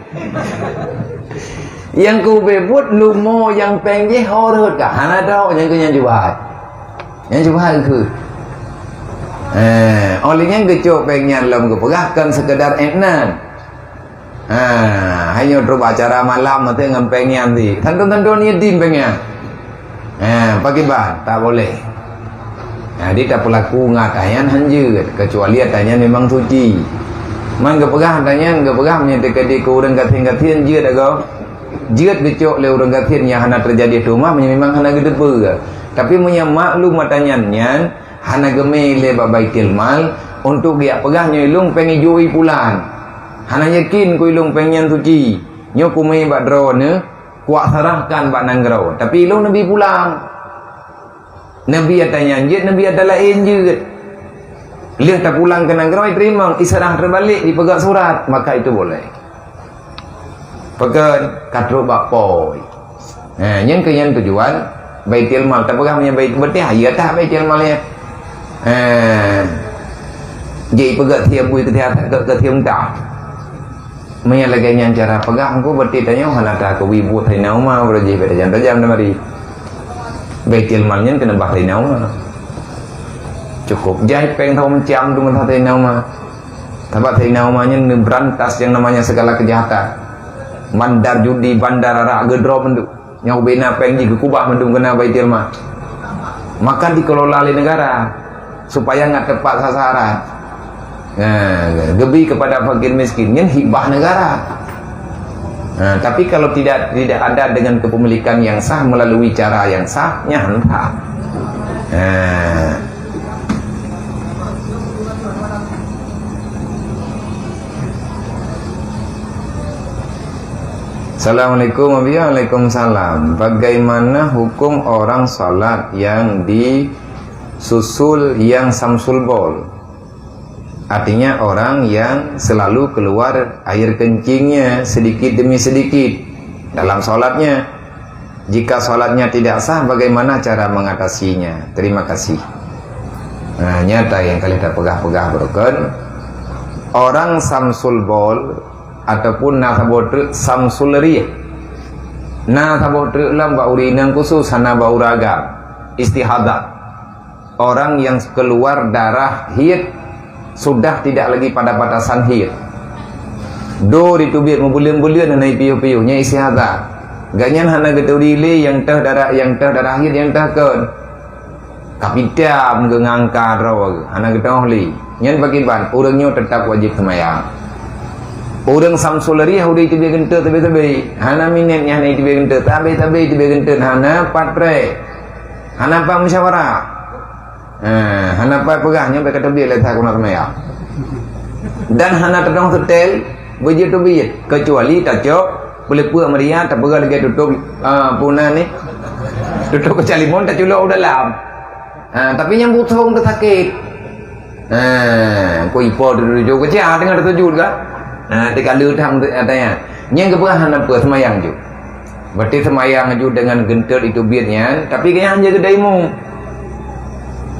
S2: yang ku bebut lumo yang pengje horot ka hana dau yang ku yang jual ke olehnya gecok pengnya lam ke pegahkan sekedar enan hanya terus acara malam nanti ngempengnya nanti tentu ni din pengnya pagi ban tak boleh. Dia tak pelaku ngatayan hanjut kecuali tanya memang suci. Man gepegah tanya gepegah menyatakan di kurang gatin jeut ago. Jeut gecok le urang gatin yang hana terjadi tu mah memang hana gedebe. Tapi punya maklum matanya hana geme le babaitil mal untuk dia pegah nyelung pengi jui pulan. Hana yakin ku ilung pengen suci. Nyo kumei bak drone kuat sarahkan bak nanggrau. Tapi ilung nabi pulang. Nabi tanya anjit, Nabi ada lain je. Lihat tak pulang ke negara, terima isyarat terbalik dipegak surat, maka itu boleh. Pegan katruk bakpoi. Yang keyan tujuan baitil mal, tak pegang punya bait berarti ya tak baitil mal ya. Jadi pegat tiap bui ke tiap tak. Menyala ganyan cara pegang aku berarti tanya halata ke wibu thai nauma berji pada jam mari. Baitil malnya kena bahai nauma. Cukup jahit peng tahu mencam tu mentah thai nauma. Tabat thai naumanya berantas yang namanya segala kejahatan. Bandar judi, bandar arak gedro mendu. Nyau bina peng ji kubah mendu kena baitil mal. Maka dikelola oleh negara supaya enggak tepat sasaran. Gebi kepada fakir miskin yang hibah negara. Tapi kalau tidak ada dengan kepemilikan yang sah melalui cara yang sah, nyantah. Assalamualaikum Waalaikumsalam. Bagaimana hukum orang salat yang disusul yang samsul bol? Artinya orang yang selalu keluar air kencingnya sedikit demi sedikit dalam sholatnya. Jika sholatnya tidak sah, bagaimana cara mengatasinya? Terima kasih. Nyata yang kalian dah pegah-pegah broken. Orang samsul bol ataupun nasabotru samsul riyah. Nasabotru lam baurinang khusus hana bauragam istihadat. Orang yang keluar darah haid sudah tidak lagi pada batasan haid. Do ditubir membulian-bulian hanai piu-piunya istihadat. Ganyan hana getudile yang teh darah haid yang teh keun. Kapitam ngangkar raw hana getohli. Nyen bagi ban urangnya tetap wajib sembahyang. Urang samsulari hudi tibir genteu tabe-tabe. Hana minetnya hanai tibir genteu tabe-tabe tibir genteu hana patre. Hana pa musyawarah. Hana pa pegahnya berkata biar letak guna semaya dan hana terdong setel begitu biyat kecuali tacok boleh puak meriah tak pegang lagi tutup punah ni tutup kecalimon tak culok dalam tapi yang butuh untuk sakit kau ipo duduk kecil dengan tertujud kan tika lutang katanya yang kepegang hana puak semayang juga berarti semayang juga dengan gentel itu biatnya tapi kayaknya hanya kedaimu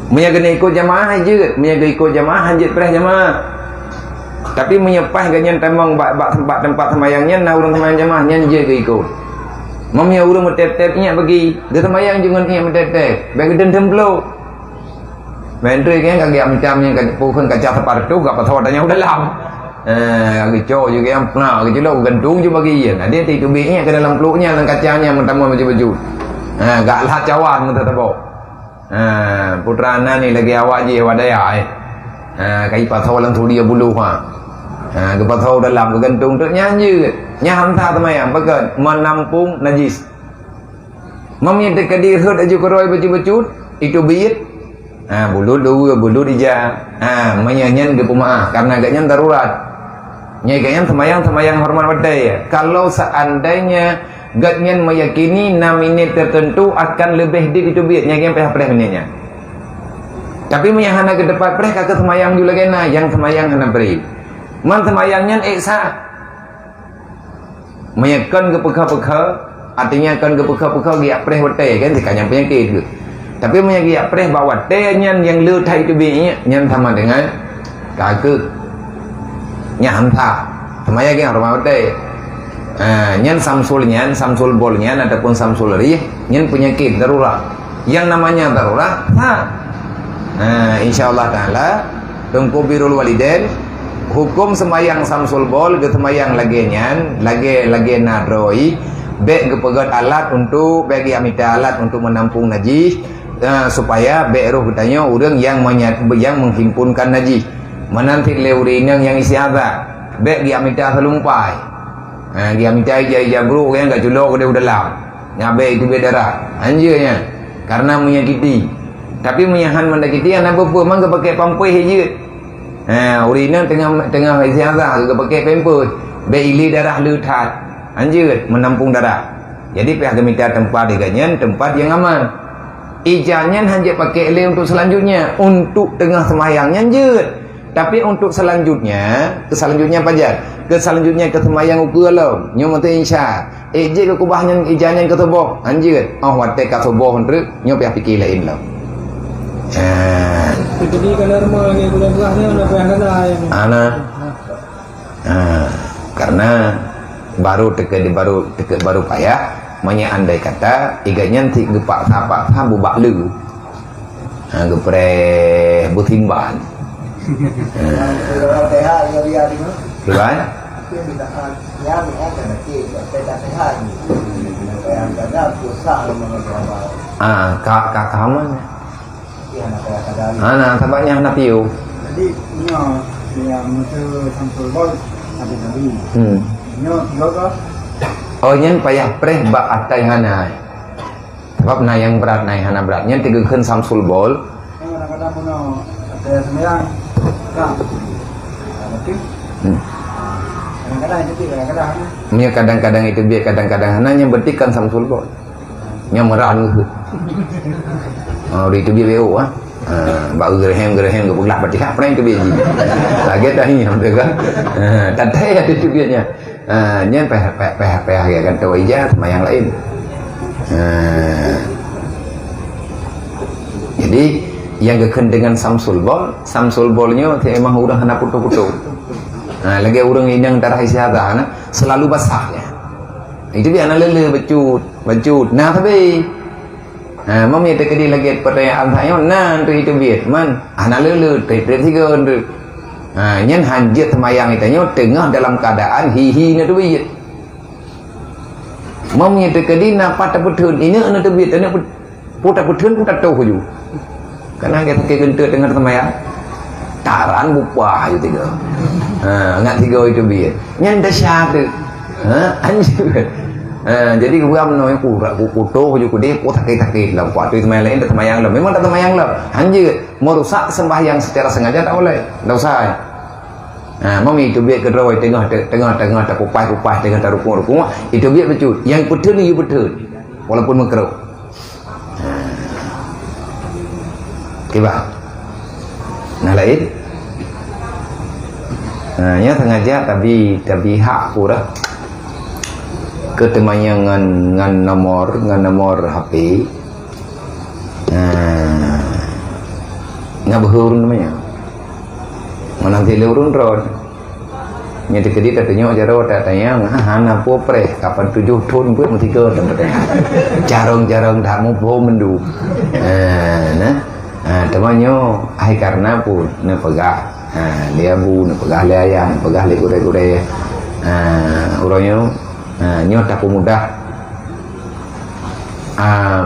S2: menyaga ikut jamaah je, menyaga ikut jamaah hanjit perah jamaah. Tapi menyepah ganyan temang tempat semayangnya na urang semayang jamaah nyan je ke ikut. Mamnya urang metep-tep nya bagi, dia semayang jangan nya metep-tep. Bagi den templo. Menteri kan kagak macamnya kan pukun kaca separtu gak patho tanya udah lam. Kagak cok juga yang pernah kagak lo gantung je bagi ye. Dia tu nya ke dalam peluknya dan kacanya mentamu baju-baju. Gak lah cawan mentah tebok. Putrana ni lagi awak je wadaya kai pasau lang thudi bulu ha ke pasau dalam ke gantung tu nyanyi nya hamta temayang bagan menampung najis mamnya dekat dir hud aju koroi baju-baju itu biit bulu dua bulu dija menyanyian ke pemaah karena agaknya darurat nyai gayang temayang hormat wadai kalau seandainya gatnyan meyakini 6 minit tertentu akan lebih di itu biat nyai yang peh minitnya tapi menyahana ke depan preh kakak semayang juga kena yang semayang hana beri man semayangnya eksa meyakan ke peka-peka artinya kan ke peka-peka giak preh watai kan dikanya penyakit ke tapi meyagiak preh bawa teh yang letai itu biatnya nyan sama dengan kakak nya hanta semaya yang rumah betul nyen samsul bolnya ataupun samsul rih nyen penyakit darurat yang namanya darurat insyaallah taala tengku birul walidain hukum semayang samsul bol ke semayang lagi nyan lagi nadroi bek kepegat alat untuk bagi amita alat untuk menampung najis supaya bek roh katanya orang yang menghimpunkan najis menanti leurinang yang isi azab bek gi amita selumpai gi amita ija bro yang enggak julok dia udah dalam nyabe itu bedara anjirnya karena menyakiti tapi menyahan mendakiti anak bapa mang pakai pampai je urinang tengah isi azab juga pakai pampai bek ili darah leutat anjir menampung darah jadi pihak gemita tempat diganyan tempat yang aman ijannya hanya pakai ele untuk selanjutnya untuk tengah semayangnya anjir tapi untuk selanjutnya apa aja ke semayang ukur lo nyo mate insya je ke kubahnya ijannya ke tubuh anjir watte ka tubuh ndruk nyo pihak fikir lain lo
S3: jadi kalau rumah lagi bulan-bulannya udah
S2: ana karena baru payah andai kata iganya ti gepak apa bubak lu gepre butimban Keluar? Kak mana? Anak tabaknya anak piu.
S3: Jadi yang itu samsul bol ada nabi. Tiga.
S2: Oh nyen payah preh bak atai hana. Sebab na yang berat naik hana berat nyen tigekeun samsul bol.
S3: Kadang-kadang puno ada sembilan.
S2: Kadang-kadang itu biar kadang-kadang hanya betikan samsul bol. Nya meran ke. Itu biar beo bau gerhem ke pulak batik apa itu biar ji. Lagi dah ni hampa kan. Tadai ada itu biarnya. Nya peh ya kan tahu ijaz sama yang lain. Jadi yang geken dengan samsul bolnya emang udah kena putu-putu. Lagi orang yang darah isyada selalu basahnya. Itu dia anak lele becut. Nah tapi mami tekedi lagi pertanyaan saya tu itu biar man anak lele tiga untuk nyen hanjat semayang itu tengah dalam keadaan hihi tu biar mami tekedi napa taputun ini anak tu biar anak putar-putun putar tahu je. Karena kita kegenta dengan semayang taran bupah itu tiga ngat tiga itu biar nyen dahsyat tu anjir jadi gua menoi kuto je ku dia ku takik lah waktu itu main lain semayang lah memang tak semayang lah anjir merusak sembahyang secara sengaja tak boleh tak usah mami itu biar kedua tengah tak kupai tengah tak rukun itu biar betul yang betul ni betul walaupun makruh. Kiba. Nah lain. Nya sengaja tapi hak pura. Ketemanya ngan nomor HP. Ngabhurun namanya. Mana tilurun road. Nya dikedi katanya jaro datanya hana popre kapan 7 tahun buat mesti ke tempat. Jarang dak mau mendu. Temannya karena pun nepegah dia bu nepegah dia ayah nepegah dia kure orangnya nyo tak mudah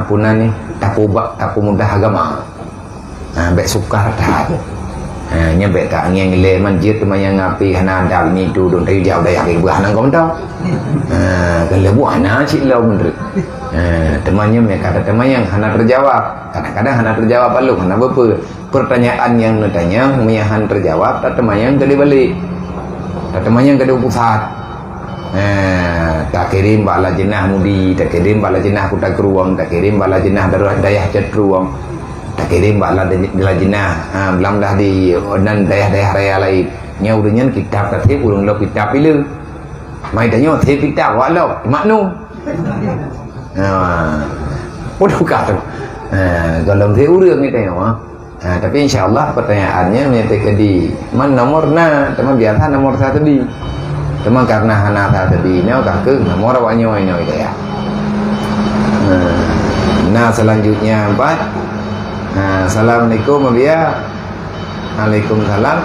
S2: punan ni tak mudah agama bek sukar dah nya bek tak ngeng le manjit temannya ngapi hana dal ni tu don tadi jauh dah yang buah nang kau tahu kalau buah na cik lau menurut temannya mereka ada teman yang hana terjawab kadang-kadang hana terjawab lalu hana apa pertanyaan yang ditanya menyahan terjawab tak teman yang kali balik tak teman yang kali pusat tak kirim bala jenah mudi tak kirim bala jenah kuda keruang tak kirim bala jenah darurat dayah cenderuang tak kirim bala jenah belum dah di dan dayah-dayah raya lain nya udahnya kitab katip urang lo kitab pilu mai tanya kitab walau maknu udah kata kalau thế udah như thế nào Tapi insyaallah pertanyaannya menyatakan di mana nomor teman biasa nomor satu di teman karena hana satu di ini kakek nomor awaknya ini ya. Nah selanjutnya 4. Assalamualaikum Abia. Waalaikumsalam.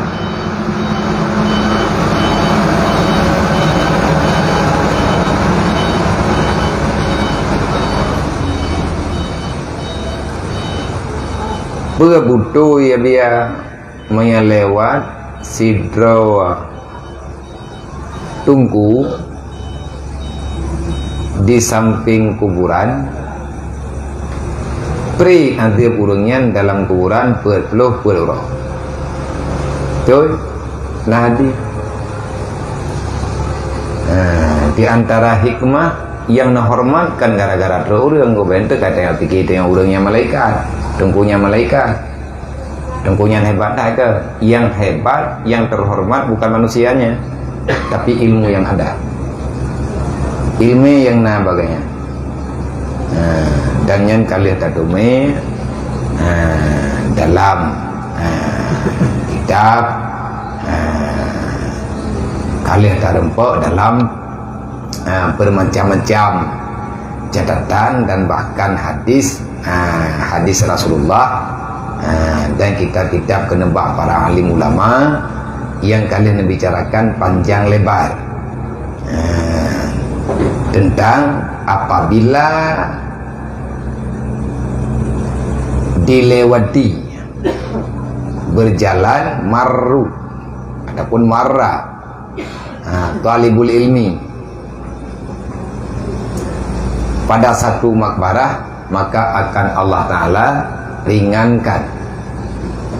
S2: Bebutu ya biar menyelewat sidro tunggu di samping kuburan pri azab urangnya dalam kuburan berpeluh berurang tuh nah di antara hikmah yang menghormatkan gara-gara urang gue bentuk kata yang kita yang urangnya malaikat tungkunya malaikat, tungkunya hebat ke? Yang hebat, yang terhormat bukan manusianya, tapi ilmu yang ada, ilmu yang bagainya. Dan yang kalian tadume dalam kitab kalian tarempok dalam bermacam-macam catatan dan bahkan hadis Rasulullah dan kitab-kitab kenebak para alim ulama yang kalian bicarakan panjang lebar tentang apabila dilewati berjalan marru ataupun marra talibul ilmi pada satu makbarah, maka akan Allah Ta'ala ringankan,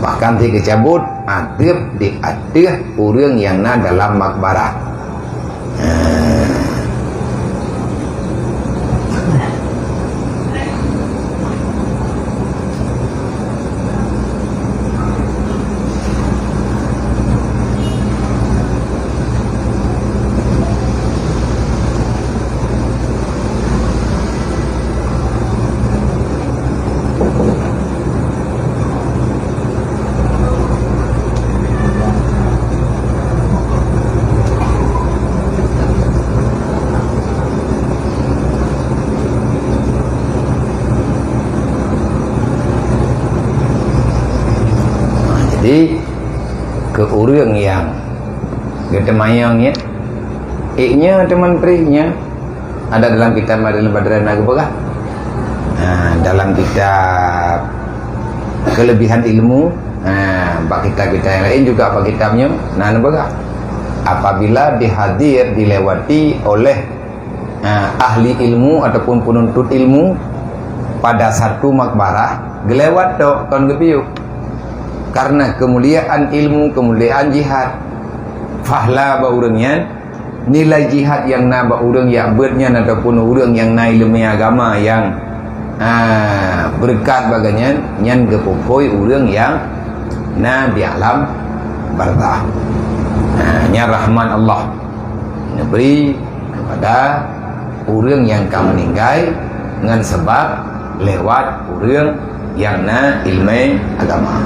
S2: bahkan dikecabut adab di adab orang yang dalam makbarah. Jadi ke orang yang kita mayangnya teman prinya ada dalam kitab Madal Badran Nagabagah, dalam kitab kelebihan ilmu, bak kitab-kitab yang lain juga apa kitabnya Nagabagah. Apabila dilewati oleh ahli ilmu ataupun penuntut ilmu pada satu makbarah, gelewat tok kon gepiuk karena kemuliaan ilmu, kemuliaan jihad. Fahla ba urangnya nilai jihad yang ba urang yang bernya ataupun urang yang ilmu agama yang berkat baganya nyan gepokoi urang yang di alam barzah. Nya rahman Allah beri kepada urang yang kamu meninggal dengan sebab lewat urang yang ilmu agama.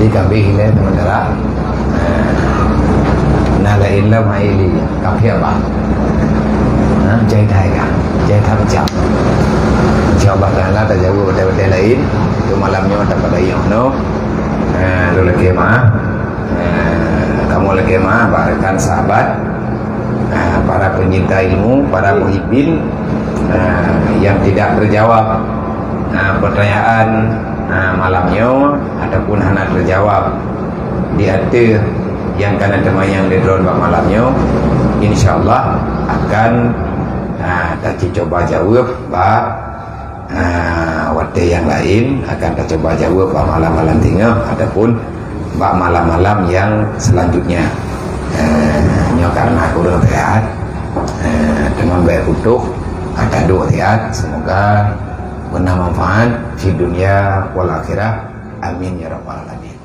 S2: Kabeh hilang teman-teman nala ilmu maili kabeh apa jai thaiga jai tham chap insyaallah taala tajawu pada lain itu malamnya dapat ayam no lu lagi kamu lagi barakan sahabat para penyinta ilmu, para muhibbin yang tidak terjawab pertanyaan malamnya ataupun hana terjawab di hati yang kena teman yang didron malamnya, insyaallah akan kita coba jawab materi yang lain akan kita coba jawab pada malam-malam tinggal ataupun pada malam-malam yang selanjutnya. Karena aku udah sehat dengan baik utuh ada doa sehat, semoga benar manfaat di dunia wal akhirah. Amin ya rabbal alamin.